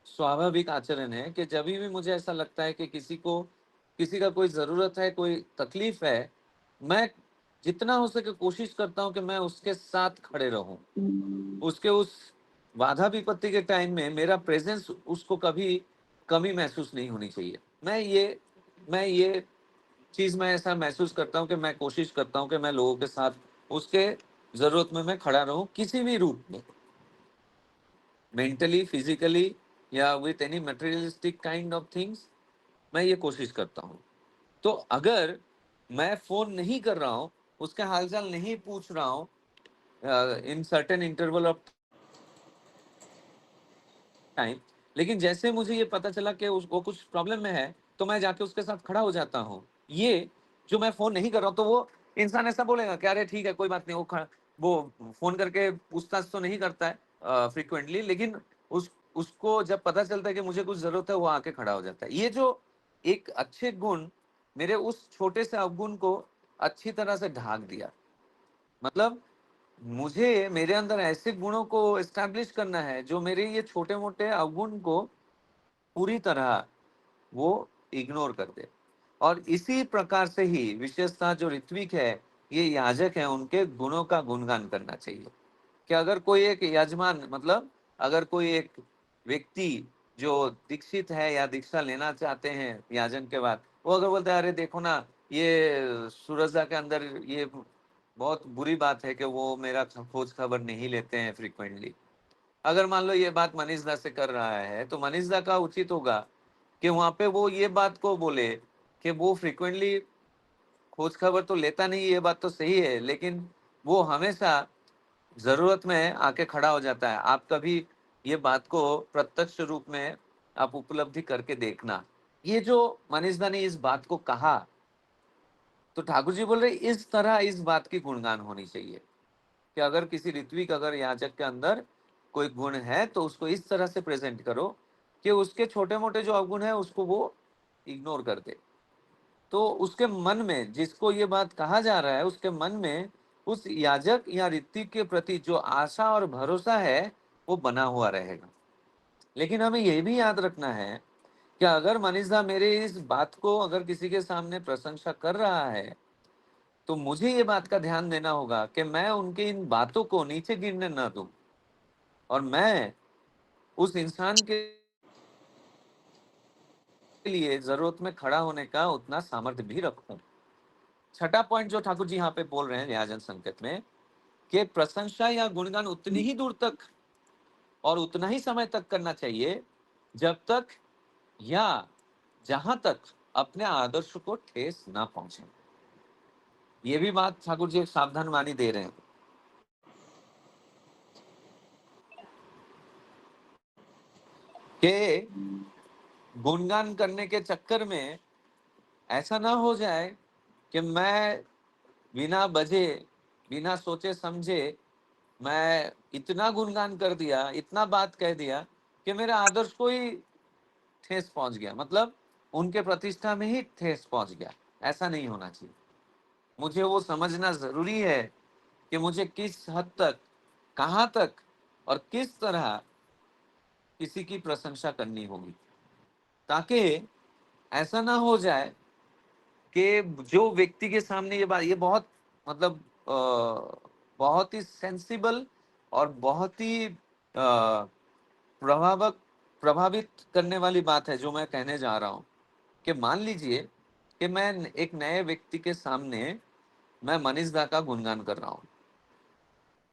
स्वाभाविक आचरण है कि जब भी मुझे ऐसा लगता है कि किसी का कोई जरूरत है, कोई तकलीफ है, मैं जितना हो सके कोशिश करता हूं कि मैं उसके साथ खड़े रहूं। उसके उस बाधा विपत्ति के टाइम में मेरा प्रेजेंस उसको कभी कमी महसूस नहीं होनी चाहिए। मैं ये चीज मैं ऐसा महसूस करता हूँ कि मैं कोशिश करता हूँ कि मैं लोगों के साथ उसके जरूरत में मैं खड़ा रहूं किसी भी रूप में, मेंटली, फिजिकली या with any materialistic kind of things. मैं ये कोशिश करता हूँ। तो अगर मैं फोन नहीं कर रहा हूँ, उसका हालचाल नहीं पूछ रहा हूँ in certain interval of time, लेकिन जैसे मुझे ये पता चला कि वो कुछ प्रॉब्लम में है तो मैं जाके उसके साथ खड़ा हो जाता हूँ, ये जो मैं फोन नहीं कर रहा हूँ, तो वो इंसान ऐसा बोलेगा कि अरे ठीक है कोई बात नहीं, वो फोन करके पूछताछ तो नहीं करता है फ्रिक्वेंटली, लेकिन उसको जब पता चलता है कि मुझे कुछ जरूरत है, वो आके खड़ा हो जाता है। ये जो एक अच्छे गुण मेरे उस छोटे से अवगुण को अच्छी तरह से ढाक दिया। मतलब मुझे मेरे अंदर ऐसे गुणों को एस्टैब्लिश करना है जो मेरे ये छोटे मोटे अवगुण को पूरी तरह वो इग्नोर कर दे। और इसी प्रकार से ही विशेषता जो ऋत्विक है, ये याजक है, उनके गुणों का गुणगान करना चाहिए। कि अगर कोई एक यजमान, मतलब अगर कोई एक व्यक्ति जो दीक्षित है या दीक्षा लेना चाहते हैं याजन के बाद, वो अगर बोलते हैं अरे देखो ना, ये सूरजा के अंदर ये बहुत बुरी बात है कि वो मेरा खोज खबर नहीं लेते हैं फ्रिक्वेंटली। अगर मान लो ये बात मनीष दा से कर रहा है, तो मनीष दा का उचित होगा कि वहां पे वो ये बात को बोले कि वो फ्रिक्वेंटली खोज खबर तो लेता नहीं, ये बात तो सही है, लेकिन वो हमेशा जरूरत में आके खड़ा हो जाता है। आप कभी ये बात को प्रत्यक्ष रूप में आप उपलब्धि करके देखना। ये जो मनीष दा ने इस बात को कहा, तो ठाकुर जी बोल रहे इस तरह इस बात की गुणगान होनी चाहिए कि अगर किसी ऋत्विक, अगर याचक के अंदर कोई गुण है, तो उसको इस तरह से प्रेजेंट करो कि उसके छोटे मोटे जो अवगुण है उसको वो इग्नोर कर दे। तो उसके मन में, जिसको ये बात कहा जा रहा है, उसके मन में उस याजक या ऋत्विक के प्रति जो आशा और भरोसा है वो बना हुआ रहेगा। लेकिन हमें यह भी याद रखना है कि अगर मनीषा मेरे इस बात को अगर किसी के सामने प्रशंसा कर रहा है, तो मुझे ये बात का ध्यान देना होगा कि मैं उनके इन बातों को नीचे गिरने न दूं, और मैं उस इंसान के लिए जरूरत में खड़ा होने का उतना सामर्थ्य भी रखूं। छठा पॉइंट जो ठाकुर जी यहाँ पे बोल रहे हैं न्यायजन संकेत में, कि प्रशंसा या गुणगान उतनी ही दूर तक और उतना ही समय तक करना चाहिए जब तक या जहां तक अपने आदर्श को ठेस ना पहुंचे। ये भी बात ठाकुर जी एक सावधान वाणी दे रहे हैं कि गुणगान करने के चक्कर में ऐसा ना हो जाए कि मैं बिना बजे, बिना सोचे समझे मैं इतना गुणगान कर दिया, इतना बात कह दिया कि मेरे आदर्श को ही ठेस पहुंच गया, मतलब उनके प्रतिष्ठा में ही ठेस पहुंच गया। ऐसा नहीं होना चाहिए। मुझे वो समझना जरूरी है कि मुझे किस हद तक, कहां तक और किस तरह किसी की प्रशंसा करनी होगी, ताकि ऐसा ना हो जाए कि जो व्यक्ति के सामने ये बात, ये बहुत मतलब बहुत ही सेंसिबल और बहुत ही प्रभावक प्रभावित करने वाली बात है जो मैं कहने जा रहा हूँ। कि मान लीजिए कि मैं एक नए व्यक्ति के सामने मैं मनीष दा का गुणगान कर रहा हूँ,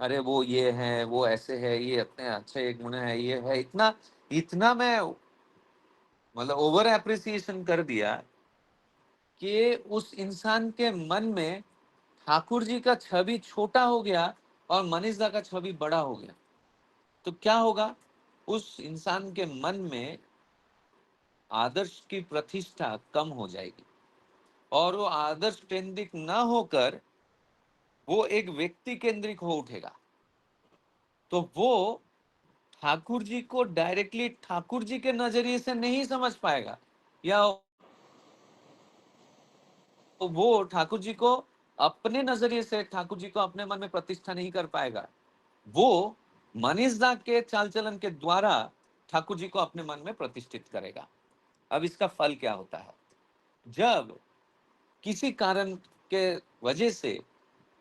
अरे वो ये है, वो ऐसे है, ये इतने अच्छे गुण है, ये है, इतना इतना मैं मतलब ओवर एप्रिसिएशन कर दिया कि उस इंसान के मन में ठाकुर जी का छवि छोटा हो गया और मनीष दा का छवि बड़ा हो गया। तो क्या होगा, उस इंसान के मन में आदर्श की प्रतिष्ठा कम हो जाएगी और वो आदर्श केंद्रित ना होकर वो एक व्यक्ति केंद्रित हो उठेगा। तो वो ठाकुर जी को डायरेक्टली ठाकुर जी के नजरिए से नहीं समझ पाएगा, या वो ठाकुर जी को अपने नजरिए से, ठाकुर जी को अपने मन में प्रतिष्ठा नहीं कर पाएगा। वो मनीष दा के चाल चलन के द्वारा ठाकुर जी को अपने मन में प्रतिष्ठित करेगा। अब इसका फल क्या होता है, जब किसी कारण के वजह से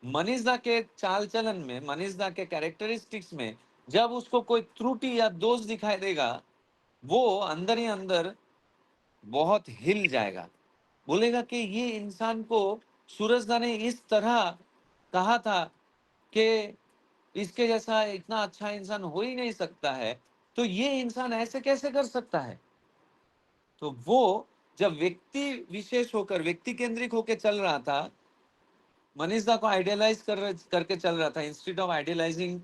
मनीष दा के चाल चलन में, मनीष दा के कैरेक्टरिस्टिक्स में जब उसको कोई त्रुटि या दोष दिखाई देगा, वो अंदर ही अंदर बहुत हिल जाएगा, बोलेगा कि ये इंसान को सूरजदा ने इस तरह कहा था कि इसके जैसा इतना अच्छा इंसान हो ही नहीं सकता है, तो ये इंसान ऐसे कैसे कर सकता है। तो वो जब व्यक्ति विशेष होकर, व्यक्ति केंद्रित होकर चल रहा था, मनीष दा को आइडियलाइज करके चल रहा था इंस्टेड ऑफ आइडियलाइजिंग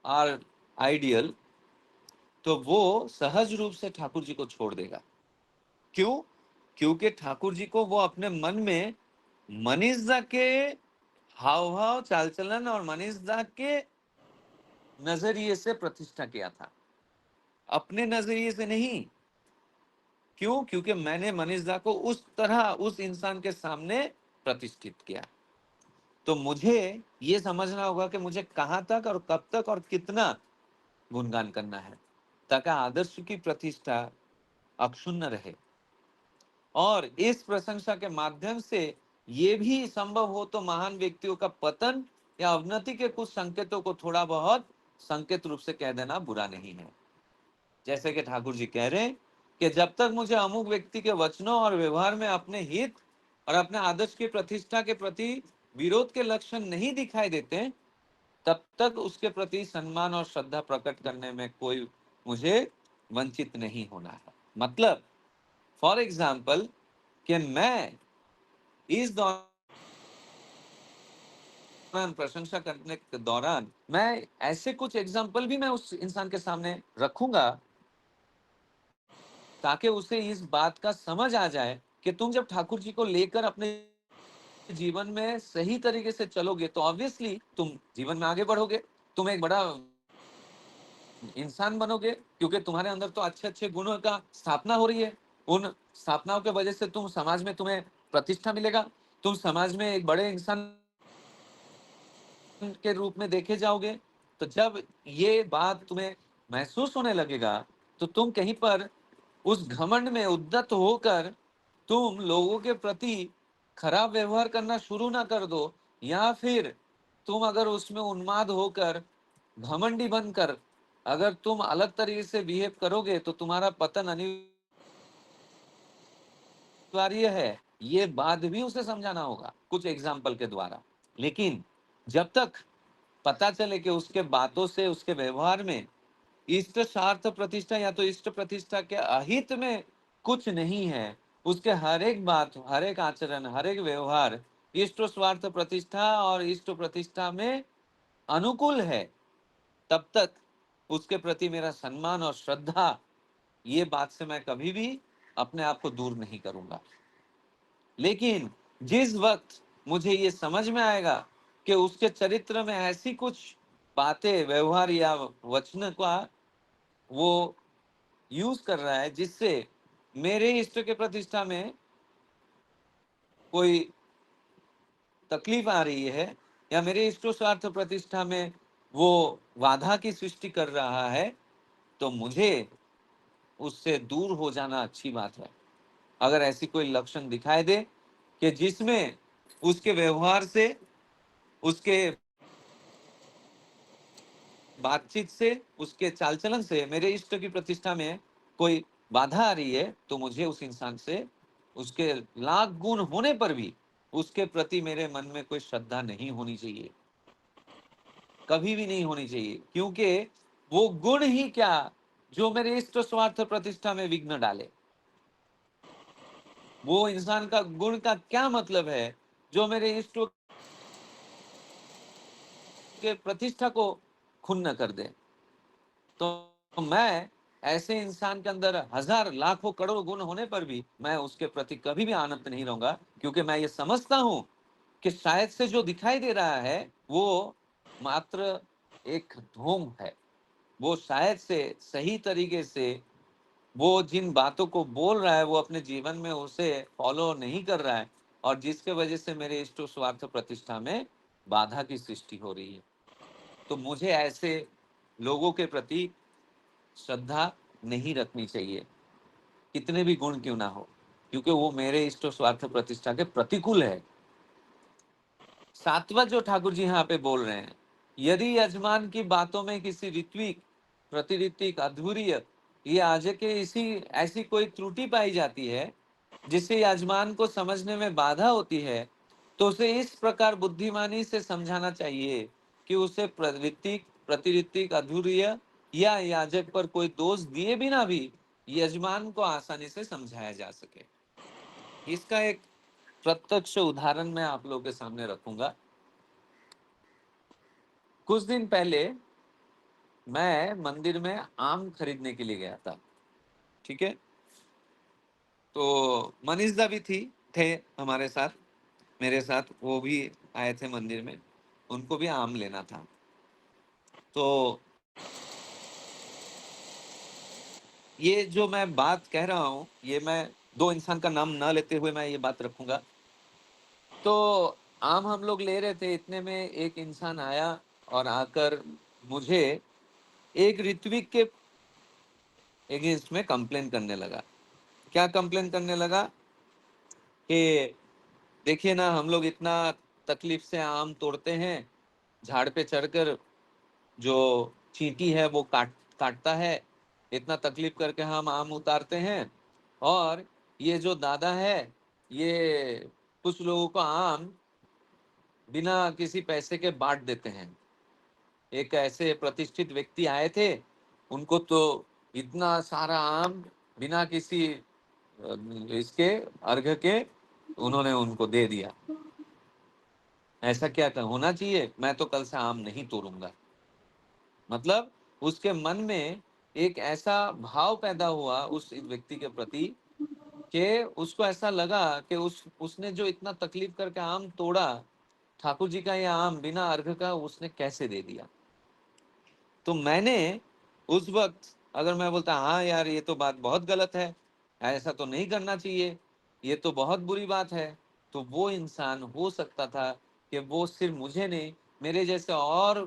आर आइडियल, तो वो सहज रूप से ठाकुर जी को छोड़ देगा। क्यों? क्योंकि ठाकुर जी को वो अपने मन में मनीष दा के हाव भाव चाल चलन और मनीष दा के नजरिए से प्रतिष्ठा किया था, अपने नजरिए से नहीं। क्यों? क्योंकि मैंने मनीष दा को उस तरह उस इंसान के सामने प्रतिष्ठित किया। तो मुझे ये समझना होगा कि मुझे कहां तक और कब तक और कितना गुणगान करना है, ताकि आदर्श की प्रतिष्ठा अक्षुण्ण रहे। और इस प्रशंसा के माध्यम से ये भी संभव हो तो महान व्यक्तियों का पतन या अवनति के कुछ संकेतों को थोड़ा बहुत संकेत रूप से कह देना बुरा नहीं है। जैसे कि ठाकुर जी कह रहे हैं कि जब तक मुझे अमुक व्यक्ति के वचनों और व्यवहार में अपने हित और अपने आदर्श की प्रतिष्ठा के प्रति विरोध के लक्षण नहीं दिखाई देते, तब तक उसके प्रति सम्मान और श्रद्धा प्रकट करने में कोई मुझे वंचित नहीं होना है। मतलब फॉर एग्जाम्पल कि मैं इस दौरान प्रशंसा करने के दौरान मैं ऐसे कुछ एग्जाम्पल भी मैं उस इंसान के सामने रखूंगा, ताकि उसे इस बात का समझ आ जाए कि तुम जब ठाकुर जी को लेकर अपने जीवन में सही तरीके से चलोगे तो ऑब्वियसली तुम जीवन में आगे बढ़ोगे, तुम एक बड़ा इंसान बनोगे, क्योंकि तुम्हारे अंदर तो अच्छे अच्छे गुणों का स्थापना हो रही है। उन स्थापनाओं के वजह से तुम समाज में तुम्हें प्रतिष्ठा मिलेगा, तुम समाज में एक बड़े इंसान के रूप में देखे जाओगे। तो जब ये बात तुम्हें महसूस होने लगेगा तो तुम कहीं पर उस घमंड में उद्यत होकर तुम लोगों के प्रति खराब व्यवहार करना शुरू ना कर दो, या फिर तुम अगर उसमें उन्माद होकर घमंडी बनकर अगर तुम अलग तरीके से बिहेव करोगे तो तुम्हारा पतन अनिवार्य है। ये बात भी उसे समझाना होगा कुछ एग्जाम्पल के द्वारा। लेकिन जब तक पता चले कि उसके बातों से उसके व्यवहार में इष्ट स्वार्थ प्रतिष्ठा या तो इष्ट प्रतिष्ठा के अहित में कुछ नहीं है, उसके हर एक बात, हर एक आचरण, हर एक व्यवहार इष्ट स्वार्थ प्रतिष्ठा और इष्ट प्रतिष्ठा में अनुकूल है, तब तक उसके प्रति मेरा सम्मान और श्रद्धा, ये बात से मैं कभी भी अपने आप को दूर नहीं करूंगा। लेकिन जिस वक्त मुझे ये समझ में आएगा कि उसके चरित्र में ऐसी कुछ बातें, व्यवहार या वचन का वो यूज कर रहा है जिससे मेरे इष्ट के प्रतिष्ठा में कोई तकलीफ आ रही है, या मेरे इष्ट स्वार्थ प्रतिष्ठा में वो बाधा की सृष्टि कर रहा है, तो मुझे उससे दूर हो जाना अच्छी बात है। अगर ऐसी कोई लक्षण दिखाई दे कि जिसमें उसके व्यवहार से, उसके बातचीत से, उसके चाल चलन से मेरे इष्ट की प्रतिष्ठा में कोई बाधा आ रही है, तो मुझे उस इंसान से उसके लाख गुण होने पर भी उसके प्रति मेरे मन में कोई श्रद्धा नहीं होनी चाहिए, कभी भी नहीं होनी चाहिए। क्योंकि वो गुण ही क्या जो मेरे इष्ट स्वार्थ प्रतिष्ठा में विघ्न डाले, वो इंसान का गुण का क्या मतलब है जो मेरे इष्ट के प्रतिष्ठा को क्षुण्ण कर दे। तो मैं ऐसे इंसान के अंदर हजार लाखों करोड़ गुण होने पर भी मैं उसके प्रति कभी भी आनंद नहीं रहूंगा, क्योंकि मैं ये समझता हूं कि शायद से जो दिखाई दे रहा है वो मात्र एक ढोंग है। वो शायद से सही तरीके से वो जिन बातों को बोल रहा है वो अपने जीवन में उसे फॉलो नहीं कर रहा है, और जिसके वजह से मेरे इष्ट स्वार्थ प्रतिष्ठा में बाधा की सृष्टि हो रही है। तो मुझे ऐसे लोगों के प्रति श्रद्धा नहीं रखनी चाहिए, कितने भी गुण क्यों ना हो, क्योंकि वो मेरे इष्ट स्वार्थ प्रतिष्ठा के प्रतिकूल है। सातवां जो ठाकुर जी यहाँ पे बोल रहे हैं, यदि यजमान की बातों में किसी ऋत्विक, प्रतिऋत्विक, अधूरीय या आज के इसी ऐसी कोई त्रुटि पाई जाती है जिससे यजमान को समझने में बाधा होती है, तो उसे इस प्रकार बुद्धिमानी से समझाना चाहिए कि उसे प्रवृत्तिक, प्रतिऋत्विक, अधूरीय या याजक पर कोई दोष दिए बिना भी यजमान को आसानी से समझाया जा सके। इसका एक प्रत्यक्ष उदाहरण मैं आप लोगों के सामने रखूंगा। कुछ दिन पहले मैं मंदिर में आम खरीदने के लिए गया था, ठीक है। तो मनीष दा भी थे हमारे साथ। मेरे साथ, वो भी आए थे मंदिर में, उनको भी आम लेना था। तो ये जो मैं बात कह रहा हूँ, ये मैं दो इंसान का नाम ना लेते हुए मैं ये बात रखूंगा। तो आम हम लोग ले रहे थे, इतने में एक इंसान आया और आकर मुझे एक ऋत्विक के अगेंस्ट में कंप्लेन करने लगा। क्या कंप्लेन करने लगा कि देखिए ना, हम लोग इतना तकलीफ से आम तोड़ते हैं, झाड़ पे चढ़कर जो चींटी है वो काटता है, इतना तकलीफ करके हम आम उतारते हैं, और ये जो दादा है, ये कुछ लोगों को आम बिना किसी पैसे के बांट देते हैं। एक ऐसे प्रतिष्ठित व्यक्ति आए थे, उनको तो इतना सारा आम बिना किसी इसके अर्घ के उन्होंने उनको दे दिया। ऐसा क्या होना चाहिए? मैं तो कल से आम नहीं तोड़ूंगा। मतलब उसके मन में एक ऐसा भाव पैदा हुआ उस व्यक्ति के प्रति कि उसको ऐसा लगा कि उसने जो इतना तकलीफ करके आम तोड़ा, ठाकुर जी का ये आम बिना अर्घ का उसने कैसे दे दिया। तो मैंने उस वक्त, अगर मैं बोलता हाँ यार ये तो बात बहुत गलत है, ऐसा तो नहीं करना चाहिए, ये तो बहुत बुरी बात है, तो वो इंसान हो सकता था कि वो सिर्फ मुझे नहीं, मेरे जैसे और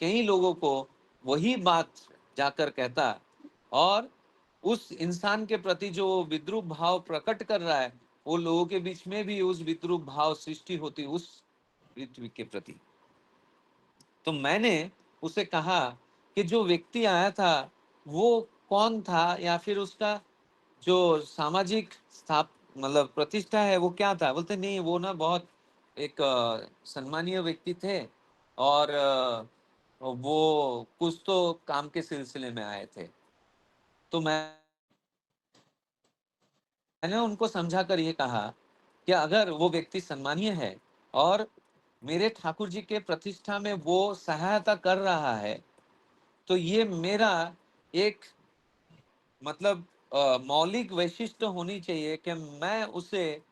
कई लोगों को वही बात जाकर कहता, और उस इंसान के प्रति जो विद्रूप भाव प्रकट कर रहा है, वो लोगों के बीच में भी उस विद्रूप भाव सृष्टि होती उस पृथ्वी के प्रति। तो मैंने उसे कहा कि जो व्यक्ति आया था वो कौन था, या फिर उसका जो सामाजिक स्थाप मतलब प्रतिष्ठा है वो क्या था। बोलते नहीं, वो ना बहुत एक सम्मानीय व्यक्ति थे, और वो कुछ तो काम के सिलसिले में आए थे। तो मैंने उनको समझा कर ये कहा कि अगर वो व्यक्ति सम्मानीय है और मेरे ठाकुर जी के प्रतिष्ठा में वो सहायता कर रहा है, तो ये मेरा एक मतलब मौलिक वैशिष्ट्य होनी चाहिए कि मैं उसे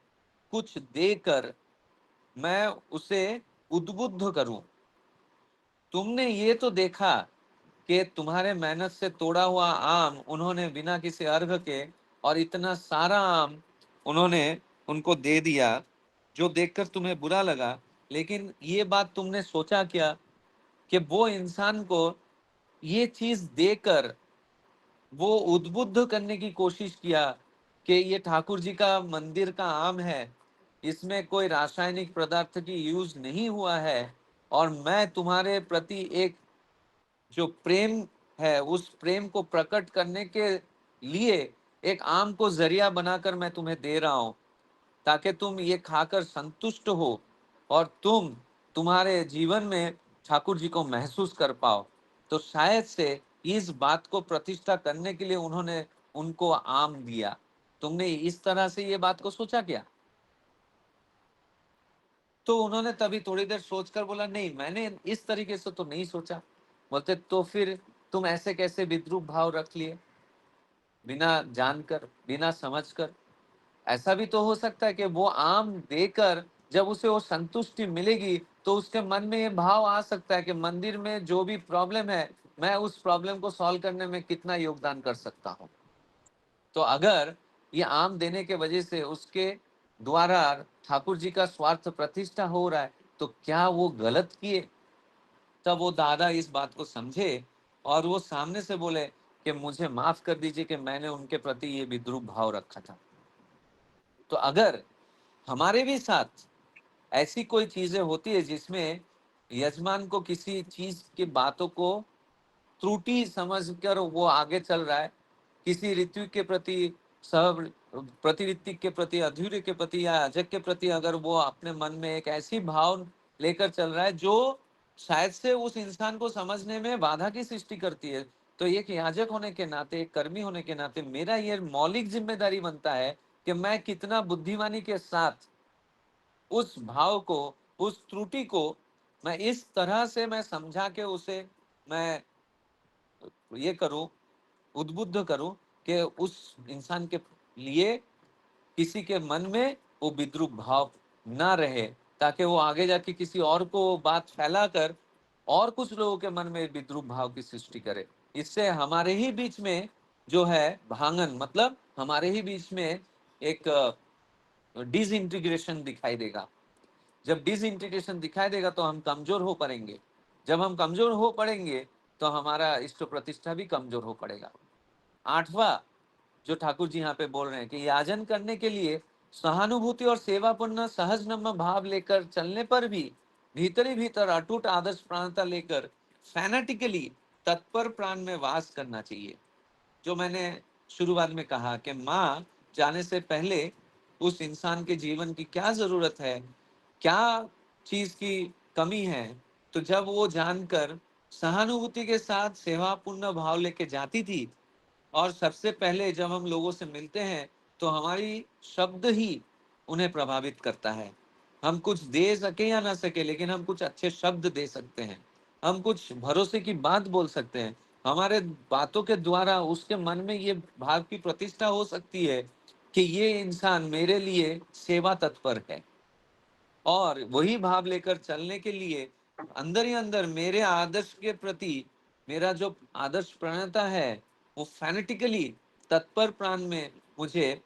कुछ देकर मैं उसे उद्बुद्ध करूं। तुमने ये तो देखा कि तुम्हारे मेहनत से तोड़ा हुआ आम उन्होंने बिना किसी अर्घ के, और इतना सारा आम उन्होंने उनको दे दिया, जो देखकर तुम्हें बुरा लगा। लेकिन ये बात तुमने सोचा क्या कि वो इंसान को ये चीज देकर वो उद्बुद्ध करने की कोशिश किया कि ये ठाकुर जी का मंदिर का आम है, इसमें कोई रासायनिक पदार्थ की यूज नहीं हुआ है, और मैं तुम्हारे प्रति एक जो प्रेम है उस प्रेम को प्रकट करने के लिए एक आम को जरिया बनाकर मैं तुम्हें दे रहा हूं, ताकि तुम ये खाकर संतुष्ट हो और तुम्हारे जीवन में ठाकुर जी को महसूस कर पाओ। तो शायद से इस बात को प्रतिष्ठा करने के लिए उन्होंने उनको आम दिया। तुमने इस तरह से ये बात को सोचा क्या? तो उन्होंने तभी थोड़ी देर सोचकर बोला, नहीं मैंने इस तरीके से तो नहीं सोचा। बोलते तो फिर तुम ऐसे कैसे विद्रूप भाव रख लिए, बिना जानकर बिना समझकर? ऐसा भी तो हो सकता है कि वो आम देकर जब उसे वो संतुष्टि मिलेगी तो उसके मन में ये भाव आ सकता है कि मंदिर में जो भी प्रॉब्लम है, मैं उस प्रॉब्लम को सॉल्व करने में कितना योगदान कर सकता हूँ। तो अगर ये आम देने के वजह से उसके द्वारा ठाकुर जी का स्वार्थ प्रतिष्ठा हो रहा है, तो क्या वो गलत किए? तब वो दादा इस बात को समझे और वो सामने से बोले कि मुझे माफ कर दीजिए कि मैंने उनके प्रति ये विद्रूप भाव रखा था। तो अगर हमारे भी साथ ऐसी कोई चीजें होती है जिसमें यजमान को किसी चीज की बातों को त्रुटि समझकर वो आगे चल रहा है, किसी ऋतु के प्रति, सब प्रतिऋत्ति के प्रति, अधूरे के प्रति या अजग के प्रति अगर वो अपने मन में एक ऐसी भाव लेकर चल रहा है जो शायद से उस इंसान को समझने में बाधा की सृष्टि करती है, तो एक याजक होने के नाते, एक कर्मी होने के नाते मेरा ये मौलिक जिम्मेदारी बनता है कि मैं कितना बुद्धिमानी के साथ उस भाव को, उस त्रुटि को मैं इस तरह से मैं समझा के उसे मैं ये करूं, उद्बुद्ध करूं कि उस इंसान के लिए किसी के मन में वो विद्रूप भाव ना रहे, ताकि वो आगे जाके किसी और को बात फैलाकर और कुछ लोगों के मन में विद्रूप भाव की सृष्टि करे। इससे हमारे ही बीच में जो है भांगन, मतलब हमारे ही बीच में एक डिसइंटीग्रेशन दिखाई देगा। जब डिसइंटीग्रेशन दिखाई देगा तो हम कमजोर हो पड़ेंगे। जब हम कमजोर हो पड़ेंगे तो हमारा इष्ट प्रतिष्ठा भी कमजोर हो पड़ेगा। आठवां जो ठाकुर जी यहाँ पे बोल रहे हैं कि याजन करने के लिए सहानुभूति और सेवापूर्ण सहज नम्र भाव लेकर चलने पर भी भीतर ही भीतर अटूट आदर्श प्राणता लेकर फैनेटिकली तत्पर प्राण में वास करना चाहिए। जो मैंने शुरुआत में कहा कि माँ जाने से पहले उस इंसान के जीवन की क्या जरूरत है, क्या चीज की कमी है, तो जब वो जानकर सहानुभूति के साथ सेवापूर्ण भाव लेके जाती थी, और सबसे पहले जब हम लोगों से मिलते हैं तो हमारी शब्द ही उन्हें प्रभावित करता है। हम कुछ दे सके या ना सके, लेकिन हम कुछ अच्छे शब्द दे सकते हैं, हम कुछ भरोसे की बात बोल सकते हैं। हमारे बातों के द्वारा उसके मन में ये भाव की प्रतिष्ठा हो सकती है कि ये इंसान मेरे लिए सेवा तत्पर है, और वही भाव लेकर चलने के लिए अंदर ही अंदर मेरे आदर्श के प्रति मेरा जो आदर्श प्रणता है वो फैनेटिकली तत्पर प्राण में मुझे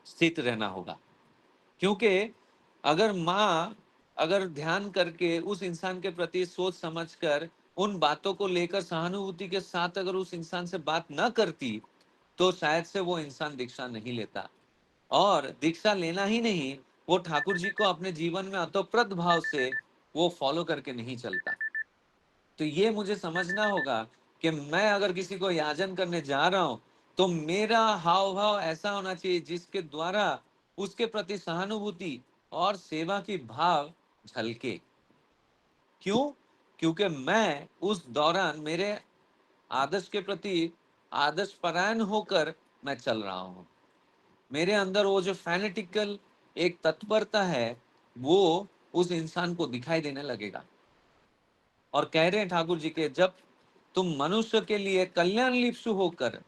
स्थित रहना होगा। क्योंकि अगर माँ अगर ध्यान करके उस इंसान के प्रति सोच समझकर उन बातों को लेकर सहानुभूति के साथ अगर उस इंसान से बात न करती तो शायद से वो इंसान दीक्षा नहीं लेता, और दीक्षा लेना ही नहीं, वो ठाकुर जी को अपने जीवन में अतोप्रत भाव से वो फॉलो करके नहीं चलता। तो ये मुझे समझना होगा कि मैं अगर किसी को याजन करने जा रहा हूं तो मेरा हाव भाव ऐसा होना चाहिए जिसके द्वारा उसके प्रति सहानुभूति और सेवा की भाव झलके। क्यों? क्योंकि मैं उस दौरान मेरे आदर्श के प्रति आदर्श परायण होकर मैं चल रहा हूं। मेरे अंदर वो जो फैनेटिकल एक तत्परता है वो उस इंसान को दिखाई देने लगेगा। और कह रहे हैं ठाकुर जी के, जब तुम मनुष्य के लिए कल्याण लिप्सु होकर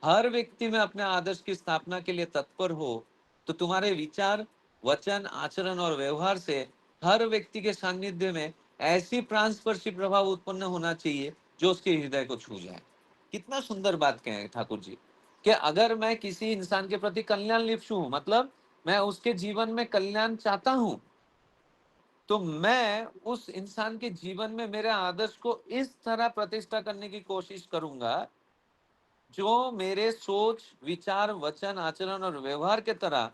हर व्यक्ति में अपने आदर्श की स्थापना के लिए तत्पर हो तो तुम्हारे विचार, वचन, आचरण और व्यवहार से हर व्यक्ति के सानिध्य में ऐसी प्राणस्पर्शी प्रभाव उत्पन्न होना चाहिए जो उसके हृदय को छू जाए। कितना सुंदर बात कहे ठाकुर जी कि अगर मैं किसी इंसान के प्रति कल्याण लिप्सु हूं, मतलब मैं उसके जीवन में कल्याण चाहता हूं, तो मैं उस इंसान के जीवन में मेरे आदर्श को इस तरह प्रतिष्ठा करने की कोशिश करूंगा जो मेरे सोच, विचार, वचन, आचरण और व्यवहार के तरह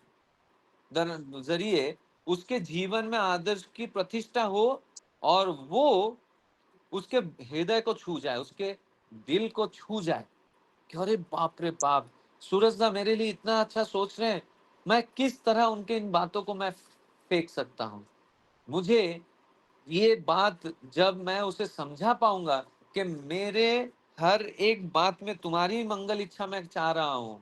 जरिए उसके जीवन में आदर्श की प्रतिष्ठा हो, और वो उसके हृदय को छू जाए, उसके दिल को छू जाए कि अरे बाप रे बाप, सूरज दा मेरे लिए इतना अच्छा सोच रहे हैं, मैं किस तरह उनके इन बातों को मैं फेंक सकता हूँ। मुझे ये बात जब मैं उसे समझा पाऊंगा कि मेरे हर एक बात में तुम्हारी मंगल इच्छा मैं चाह रहा हूं,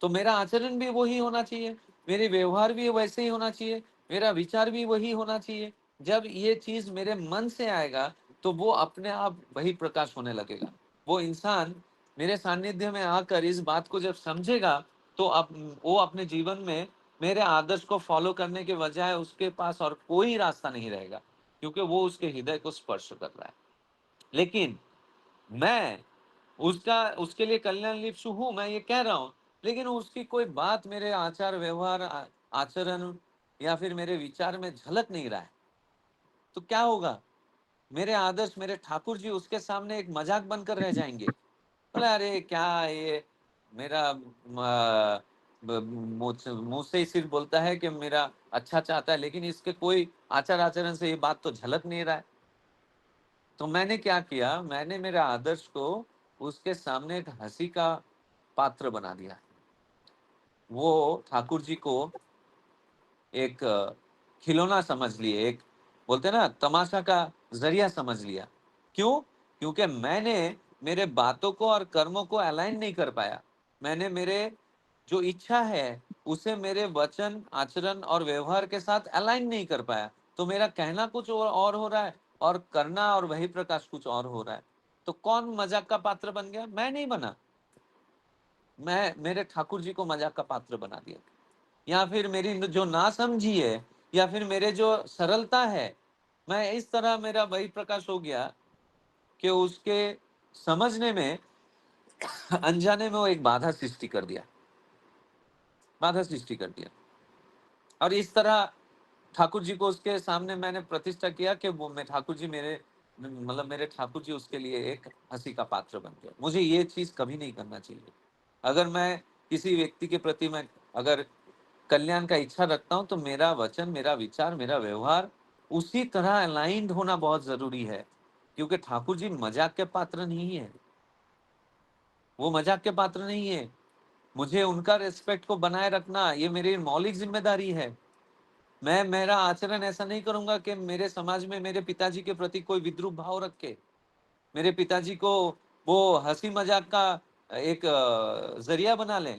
तो मेरा आचरण भी वही होना चाहिए, मेरे व्यवहार भी वैसे ही होना चाहिए, मेरा विचार भी वही होना चाहिए। जब ये चीज मेरे मन से आएगा तो वो अपने आप वही प्रकाश होने लगेगा। वो इंसान मेरे सानिध्य में आकर इस बात को जब समझेगा तो वो अपने जीवन में मेरे आदर्श को फॉलो करने के बजाय उसके पास और कोई रास्ता नहीं रहेगा, क्योंकि वो उसके हृदय को स्पर्श कर रहा है। लेकिन मैं उसका उसके लिए कल्याण लिप्सु हूं, मैं ये कह रहा हूं, लेकिन उसकी कोई बात मेरे आचार व्यवहार, आचरण या फिर मेरे विचार में झलक नहीं रहा है, तो क्या होगा? मेरे आदर्श, मेरे ठाकुर जी उसके सामने एक मजाक बनकर रह जाएंगे। बोले अरे क्या ये मेरा मुंह से ही सिर्फ बोलता है कि मेरा अच्छा चाहता है, लेकिन इसके कोई आचार आचरण से ये बात तो झलक नहीं रहा है। तो मैंने क्या किया, मैंने मेरे आदर्श को उसके सामने एक हंसी का पात्र बना दिया। वो ठाकुर जी को एक खिलौना समझ लिए, एक बोलते हैं ना तमाशा का जरिया समझ लिया। क्यों? क्योंकि मैंने मेरे बातों को और कर्मों को अलाइन नहीं कर पाया। मैंने मेरे जो इच्छा है उसे मेरे वचन, आचरण और व्यवहार के साथ अलाइन नहीं कर पाया, तो मेरा कहना कुछ और हो रहा है और करना और वही प्रकाश कुछ और हो रहा है। तो कौन मजाक का पात्र बन गया? मैं नहीं बना, मैं मेरे ठाकुर जी को मजाक का पात्र बना दिया। या फिर मेरी जो ना समझी है या फिर मेरे जो सरलता है, मैं इस तरह मेरा वही प्रकाश हो गया कि उसके समझने में अनजाने में वो एक बाधा सृष्टि कर दिया, बाधा सृष्टि कर दिया। और इस तरह ठाकुर जी को उसके सामने मैंने प्रतिष्ठा किया कि वो मैं ठाकुर जी मेरे मतलब मेरे ठाकुर जी उसके लिए एक हंसी का पात्र बन गए। मुझे ये चीज कभी नहीं करना चाहिए। अगर मैं किसी व्यक्ति के प्रति मैं अगर कल्याण का इच्छा रखता हूं तो मेरा वचन, मेरा विचार, मेरा व्यवहार उसी तरह अलाइंड होना बहुत जरूरी है, क्योंकि ठाकुर जी मजाक के पात्र नहीं है, वो मजाक के पात्र नहीं है। मुझे उनका रिस्पेक्ट को बनाए रखना ये मेरी मौलिक जिम्मेदारी है। मैं मेरा आचरण ऐसा नहीं करूंगा कि मेरे समाज में मेरे पिताजी के प्रति कोई विद्रूप भाव रखे, मेरे पिताजी को वो हंसी मजाक का एक जरिया बना ले।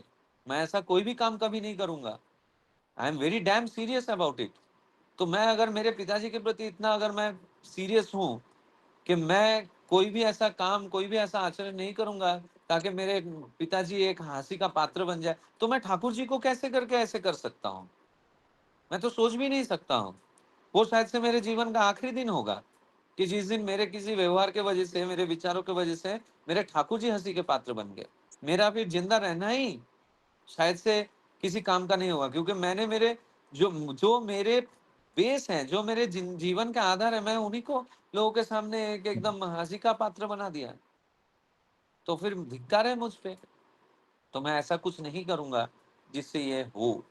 मैं ऐसा कोई भी काम कभी नहीं करूंगा। I am very dam serious about it. तो मैं अगर मेरे पिताजी के प्रति इतना अगर मैं सीरियस हूं कि मैं कोई भी ऐसा काम, कोई भी ऐसा आचरण नहीं करूंगा ताकि मेरे पिताजी एक हंसी का पात्र बन जाए, तो मैं ठाकुर जी को कैसे करके ऐसे कर सकता हूँ? मैं तो सोच भी नहीं सकता हूँ। वो शायद से मेरे जीवन का आखिरी दिन होगा कि जिस दिन मेरे किसी व्यवहार के वजह से, मेरे विचारों के वजह से मेरे ठाकुर जी हंसी के पात्र बन गए। मेरा फिर जिंदा रहना ही शायद से किसी काम का नहीं होगा, क्योंकि मैंने मेरे जो जो मेरे बेस है, जो मेरे जीवन का आधार है, मैं उन्हीं को लोगों के सामने एक एकदम हंसी का पात्र बना दिया। तो फिर धिक्कार है मुझ पे। तो मैं ऐसा कुछ नहीं करूंगा जिससे ये हो,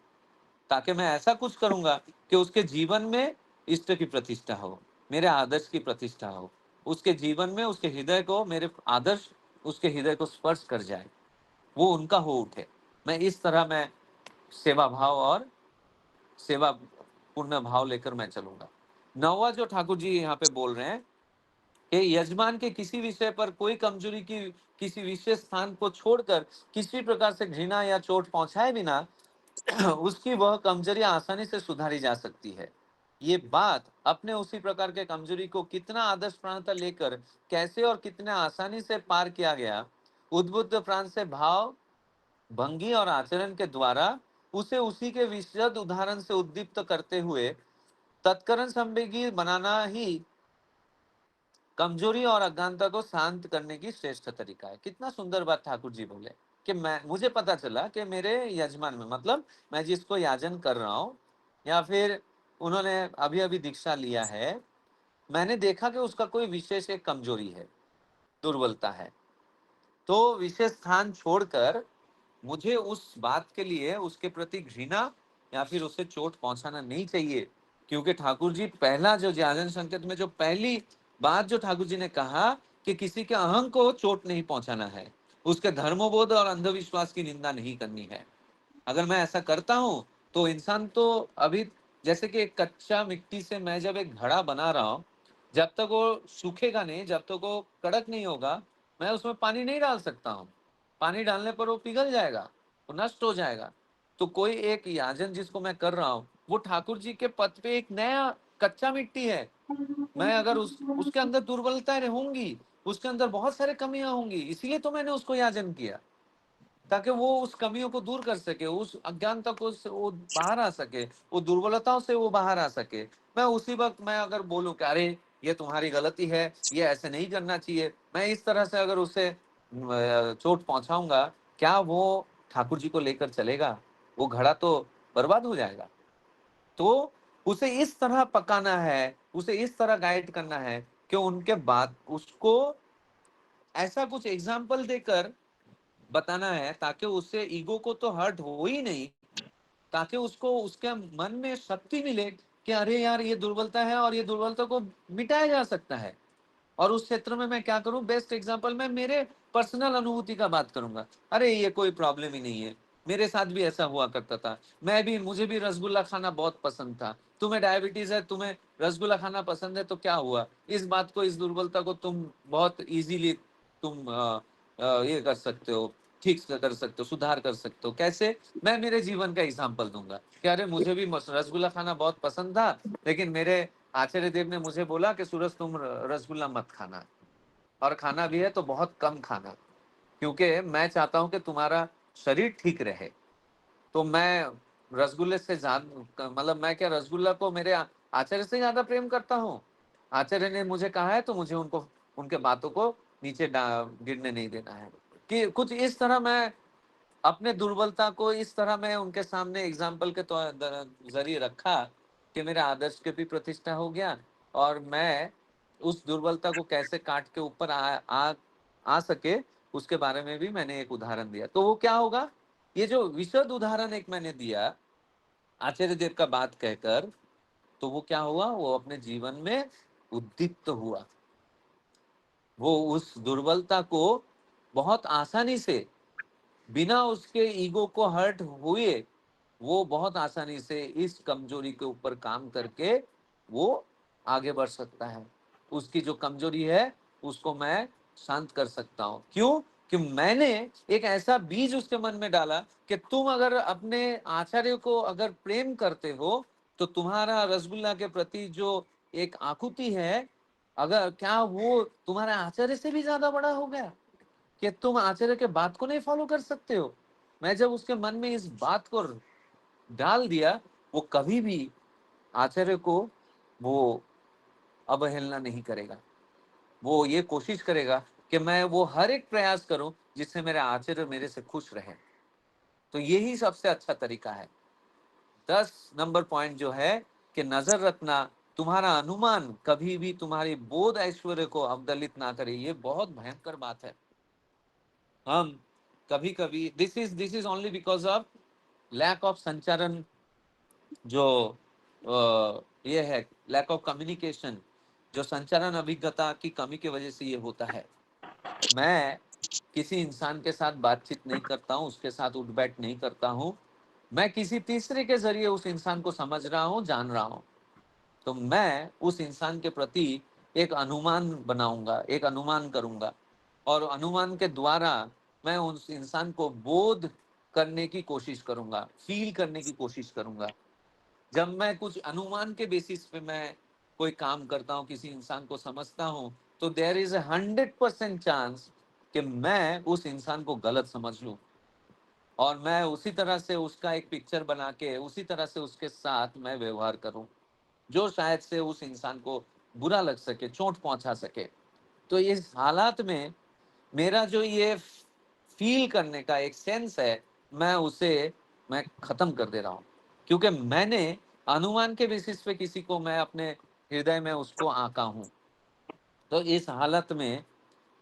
ताकि मैं ऐसा कुछ करूंगा कि उसके जीवन में इष्ट की प्रतिष्ठा हो, मेरे आदर्श की प्रतिष्ठा हो, उसके जीवन में उसके हृदय को मेरे आदर्श उसके हृदय को स्पर्श कर जाए, वो उनका हो उठे। मैं इस तरह मैं सेवा भाव और सेवा पूर्ण भाव लेकर मैं चलूंगा। नौवा जो ठाकुर जी यहाँ पे बोल रहे हैं कि यजमान के किसी विषय पर कोई कमजोरी की किसी विशेष स्थान को छोड़कर किसी प्रकार से घृणा या चोट पहुंचाए बिना उसकी वह कमजोरी आसानी से सुधारी जा सकती है। ये बात अपने उसी प्रकार के कमजोरी को कितना आदर्श प्राणता लेकर कैसे और कितने आसानी से पार किया गया, उद्बुद्ध प्राण से भाव भंगी और आचरण के द्वारा उसे उसी के विशद उदाहरण से उद्दीप्त करते हुए तत्करण संवेगी बनाना ही कमजोरी और अज्ञानता को शांत करने की श्रेष्ठ तरीका है। कितना सुंदर बात ठाकुर जी बोले कि मैं मुझे पता चला कि मेरे यजमान में, मतलब मैं जिसको याजन कर रहा हूँ या फिर उन्होंने अभी अभी दीक्षा लिया है, मैंने देखा कि उसका कोई विशेष एक कमजोरी है, दुर्बलता है। तो विशेष स्थान छोड़कर मुझे उस बात के लिए उसके प्रति घृणा या फिर उसे चोट पहुंचाना नहीं चाहिए, क्योंकि ठाकुर जी पहला जो ज्ञान संकेत में जो पहली बात जो ठाकुर जी ने कहा कि किसी के अहंग को चोट नहीं पहुंचाना है, उसके धर्मबोध और अंधविश्वास की निंदा नहीं करनी है। अगर मैं ऐसा करता हूं तो इंसान तो अभी जैसे कि एक कच्चा मिट्टी से मैं जब एक घड़ा बना रहा हूं, जब तक वो सूखेगा नहीं, जब तक वो कड़क नहीं होगा, मैं उसमें पानी नहीं डाल सकता हूँ। पानी डालने पर वो पिघल जाएगा, वो नष्ट हो जाएगा। तो कोई एक याजन जिसको मैं कर रहा हूँ वो ठाकुर जी के पद पे एक नया कच्चा मिट्टी है। मैं अगर उसके अंदर दुर्बलताएं होंगी, उसके अंदर बहुत सारे कमियां होंगी, इसीलिए तो मैंने उसको याजन किया, ताकि वो उस कमियों को दूर कर सके, उस अज्ञानता को वो बाहर आ सके, वो दुर्बलताओं से वो बाहर आ सके। मैं उसी वक्त मैं अगर बोलूं कि अरे ये तुम्हारी गलती है, ये ऐसे नहीं करना चाहिए, मैं इस तरह से अगर उसे चोट पहुंचाऊंगा, क्या वो ठाकुर जी को लेकर चलेगा? वो घड़ा तो बर्बाद हो जाएगा। तो उसे इस तरह पकाना है, उसे इस तरह गाइड करना है कि उनके बाद उसको ऐसा कुछ एग्जाम्पल देकर बताना है ताकि उससे ईगो को तो हर्ट हो ही नहीं, ताकि उसको उसके मन में शक्ति मिले कि अरे यार ये दुर्बलता है और ये दुर्बलता को मिटाया जा सकता है। और उस क्षेत्र में मैं क्या करूं, बेस्ट एग्जांपल मैं मेरे पर्सनल अनुभूति का बात करूंगा। अरे ये कोई प्रॉब्लम ही नहीं है, मेरे साथ भी ऐसा हुआ करता था। मुझे भी रसगुल्ला खाना बहुत पसंद था। तुम्हें डायबिटीज है, तुम्हें रसगुल्ला खाना पसंद है, तो क्या हुआ? इस बात को, इस दुर्बलता को तुम बहुत इजीली तुम ये कर सकते हो, ठीक कर सकते हो, सुधार कर सकते हो। कैसे? मैं मेरे जीवन का एग्जाम्पल दूंगा कि अरे मुझे भी रसगुल्ला खाना बहुत पसंद था, लेकिन मेरे आचार्य देव ने मुझे बोला कि सूरज तुम रसगुल्ला मत खाना, और खाना भी है तो बहुत कम खाना, क्योंकि मैं चाहता हूं कि तुम्हारा शरीर ठीक रहे। तो मैं रसगुल्ले से ज्यादा, मतलब मैं क्या रसगुल्ला को मेरे आचार्य से ज्यादा प्रेम करता हूँ? आचार्य ने मुझे कहा है तो मुझे उनको, उनके बातों को नीचे गिरने नहीं देना है। कि कुछ इस तरह मैं अपने दुर्बलता को इस तरह मैं उनके सामने एग्जाम्पल के जरिए रखा कि मेरे आदर्श के भी प्रतिष्ठा हो गया, और मैं उस दुर्बलता को कैसे काट के ऊपर आ सके उसके बारे में भी मैंने एक उदाहरण दिया। तो वो क्या होगा, ये जो विशद उदाहरण एक मैंने दिया आचार्य देव का बात कहकर, तो वो क्या हुआ, वो अपने जीवन में उद्दीप्त हुआ। वो उस दुर्बलता को बहुत आसानी से, बिना उसके ईगो को हर्ट हुए, वो बहुत आसानी से इस कमजोरी के ऊपर काम करके वो आगे बढ़ सकता है। उसकी जो कमजोरी है उसको मैं शांत कर सकता हूँ। क्यों? कि मैंने एक ऐसा बीज उसके मन में डाला कि तुम अगर अपने आचार्य को अगर प्रेम करते हो तो तुम्हारा रसगुल्ला के प्रति जो एक आकुति है, अगर क्या वो तुम्हारे आचार्य से भी ज्यादा बड़ा हो गया कि तुम आचार्य के बात को नहीं फॉलो कर सकते हो? मैं जब उसके मन में इस बात को डाल दिया, वो कभी भी आचार्य को वो अवहेलना नहीं करेगा। वो ये कोशिश करेगा कि मैं वो हर एक प्रयास करूं जिससे मेरे आचार्य मेरे से खुश रहे। तो यही सबसे अच्छा तरीका है। 10 नंबर पॉइंट जो है कि नजर रखना, तुम्हारा अनुमान कभी भी तुम्हारी बोध ऐश्वर्य को अवदलित ना करे। ये बहुत भयंकर बात है। हम कभी कभी this is only because of lack of संचारण, जो ये है लैक ऑफ कम्युनिकेशन, जो संचारण अभिज्ञता की कमी की वजह से ये होता है। मैं किसी इंसान के साथ बातचीत नहीं करता हूँ, उसके साथ उठ बैठ नहीं करता हूँ, मैं किसी तीसरे के जरिए उस इंसान को समझ रहा हूँ, जान रहा हूँ। तो मैं उस इंसान के प्रति एक अनुमान बनाऊंगा, एक अनुमान करूंगा, और अनुमान के द्वारा मैं उस इंसान को बोध करने की कोशिश करूंगा, फील करने की कोशिश करूंगा। जब मैं कुछ अनुमान के बेसिस पे मैं कोई काम करता हूँ, किसी इंसान को समझता हूँ, तो देयर इज 100% चांस कि मैं उस इंसान को गलत समझ लूं, और मैं उसी तरह से उसका एक पिक्चर बना के उसी तरह से उसके साथ मैं व्यवहार करूं, जो शायद से उस इंसान को बुरा लग सके, चोट पहुंचा सके। तो इस हालात में मेरा जो ये फील करने का एक सेंस है, मैं उसे मैं खत्म कर दे रहा हूँ, क्योंकि मैंने अनुमान के बेसिस पे किसी को मैं अपने हृदय में उसको आंका हूँ। तो इस हालत में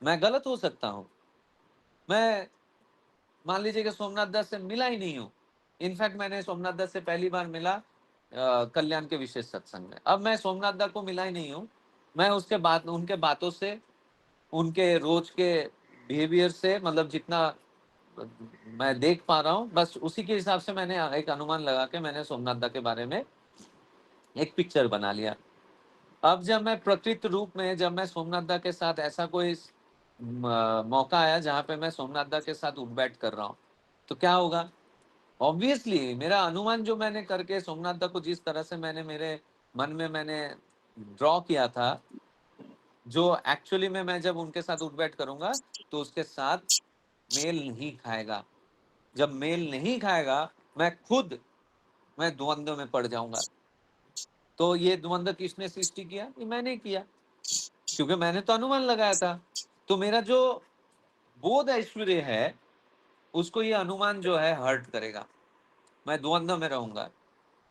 मैं गलत हो सकता हूँ। मैं मान लीजिए कि सोमनाथ दास से मिला ही नहीं हूँ। इनफैक्ट मैंने सोमनाथ दास से पहली बार मिला कल्याण के विशेष सत्संग में। अब मैं सोमनाथ दास को मिला ही नहीं हूँ, मैं उसके बाद उनके बातों से, उनके रोज के बिहेवियर से, मतलब जितना मैं देख पा रहा हूँ, बस उसी के हिसाब से मैंने एक अनुमान लगा के मैंने सोमनाथ दा के बारे में एक पिक्चर बना लिया। अब जब मैं प्रकृत रूप में, जब मैं सोमनाथ दा के साथ ऐसा कोई मौका आया जहाँ पे मैं सोमनाथ दा के साथ उठ बैठ कर रहा हूँ, तो क्या होगा? ऑब्वियसली मेरा अनुमान जो मैंने करके सोमनाथ दा को जिस तरह से मैंने मेरे मन में मैंने ड्रॉ किया था, जो एक्चुअली में मैं जब उनके साथ उठ बैठ करूंगा तो उसके साथ मेल नहीं खाएगा। जब मेल नहीं खाएगा, मैं द्वंद्व में पड़ जाऊंगा। तो ये द्वंद्व किसने सृष्टि किया? ये मैंने किया, क्योंकि मैंने तो अनुमान लगाया था। तो मेरा जो बोध ऐश्वर्य है उसको ये अनुमान जो है हर्ट करेगा, मैं द्वंद्व में रहूंगा।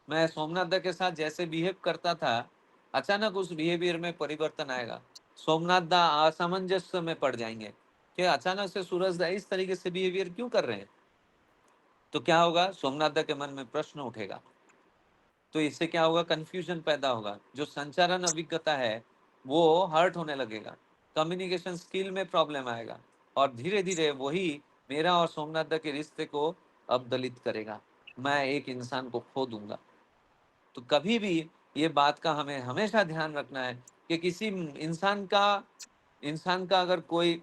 मैं सोमनाथ दा के साथ जैसे बिहेव करता था, अचानक उस बिहेवियर में परिवर्तन आएगा। सोमनाथ दा असामंजस्य में पड़ जाएंगे कि अचानक से सूरज दा इस तरीके से बिहेवियर क्यों कर रहे हैं। तो क्या होगा? सोमनाथ दा के मन में प्रश्न उठेगा। तो इससे क्या होगा? कंफ्यूजन पैदा होगा। जो संचारण अभिज्ञता है वो हर्ट होने लगेगा, कम्युनिकेशन स्किल में प्रॉब्लम आएगा, और धीरे धीरे वही मेरा और सोमनाथ दा के रिश्ते को अवदलित करेगा। मैं एक इंसान को खो दूंगा। तो कभी भी ये बात का हमें हमेशा ध्यान रखना है कि किसी इंसान का अगर कोई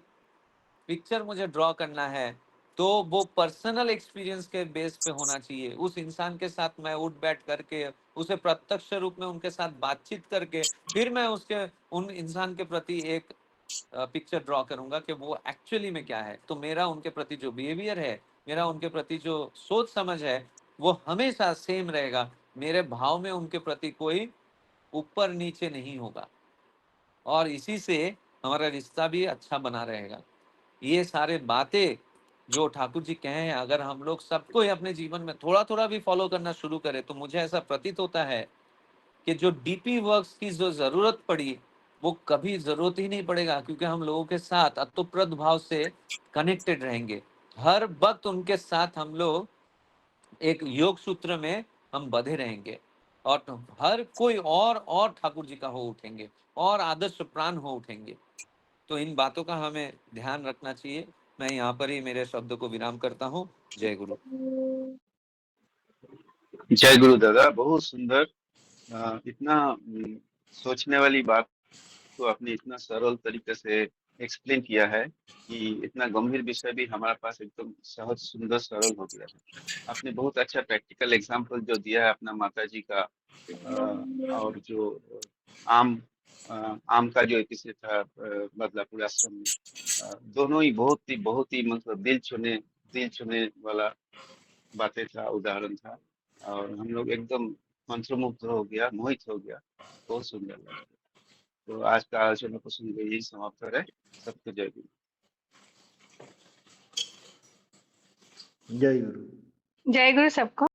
पिक्चर मुझे ड्रॉ करना है तो वो पर्सनल एक्सपीरियंस के बेस पे होना चाहिए। उस इंसान के साथ मैं उठ बैठ करके, उसे प्रत्यक्ष रूप में उनके साथ बातचीत करके, फिर मैं उसके उन इंसान के प्रति एक पिक्चर ड्रॉ करूंगा कि वो एक्चुअली में क्या है। तो मेरा उनके प्रति जो बिहेवियर है, मेरा उनके प्रति जो सोच समझ है, वो हमेशा सेम रहेगा, मेरे भाव में उनके प्रति कोई ऊपर नीचे नहीं होगा, और इसी से हमारा रिश्ता भी अच्छा बना रहेगा। ये सारे बातें जो ठाकुर जी कहे हैं, अगर हम लोग सबको ही अपने जीवन में थोड़ा थोड़ा भी फॉलो करना शुरू करें, तो मुझे ऐसा प्रतीत होता है कि जो डीपी वर्क्स की जो जरूरत पड़ी वो कभी जरूरत ही नहीं पड़ेगा, क्योंकि हम लोगों के साथ अतुप्रत भाव से कनेक्टेड रहेंगे। हर वक्त उनके साथ हम लोग एक योग सूत्र में हम बंधे रहेंगे, और हर कोई और ठाकुर जी का हो उठेंगे, और आदर्श प्राण हो उठेंगे। तो इन बातों का हमें ध्यान रखना चाहिए। मैं यहाँ पर ही मेरे शब्द को विराम करता हूँ। जय गुरु। जय गुरु दादा, बहुत सुंदर। इतना सोचने वाली बात को आपने इतना सरल तरीके से एक्सप्लेन किया है कि इतना गंभीर विषय भी हमारे पास एकदम सहज सुंदर सरल हो गया है। आपने बहुत अच्छा प्रैक्टिकल एग्जाम्पल जो दिया है अपना माता जी का, और जो आम आम का जो एपिसोड था बदलापुर आश्रम में, दोनों ही बहुत ही मतलब दिल छूने वाला बातें था, उदाहरण था, और हम लोग एकदम मंत्रमुग्ध हो गया, मोहित हो गया। बहुत सुंदर लगा। तो आज का आलोचना को सुन के यही समाप्त है। सबको जय गुरु। जय गुरु। जय गुरु सबको।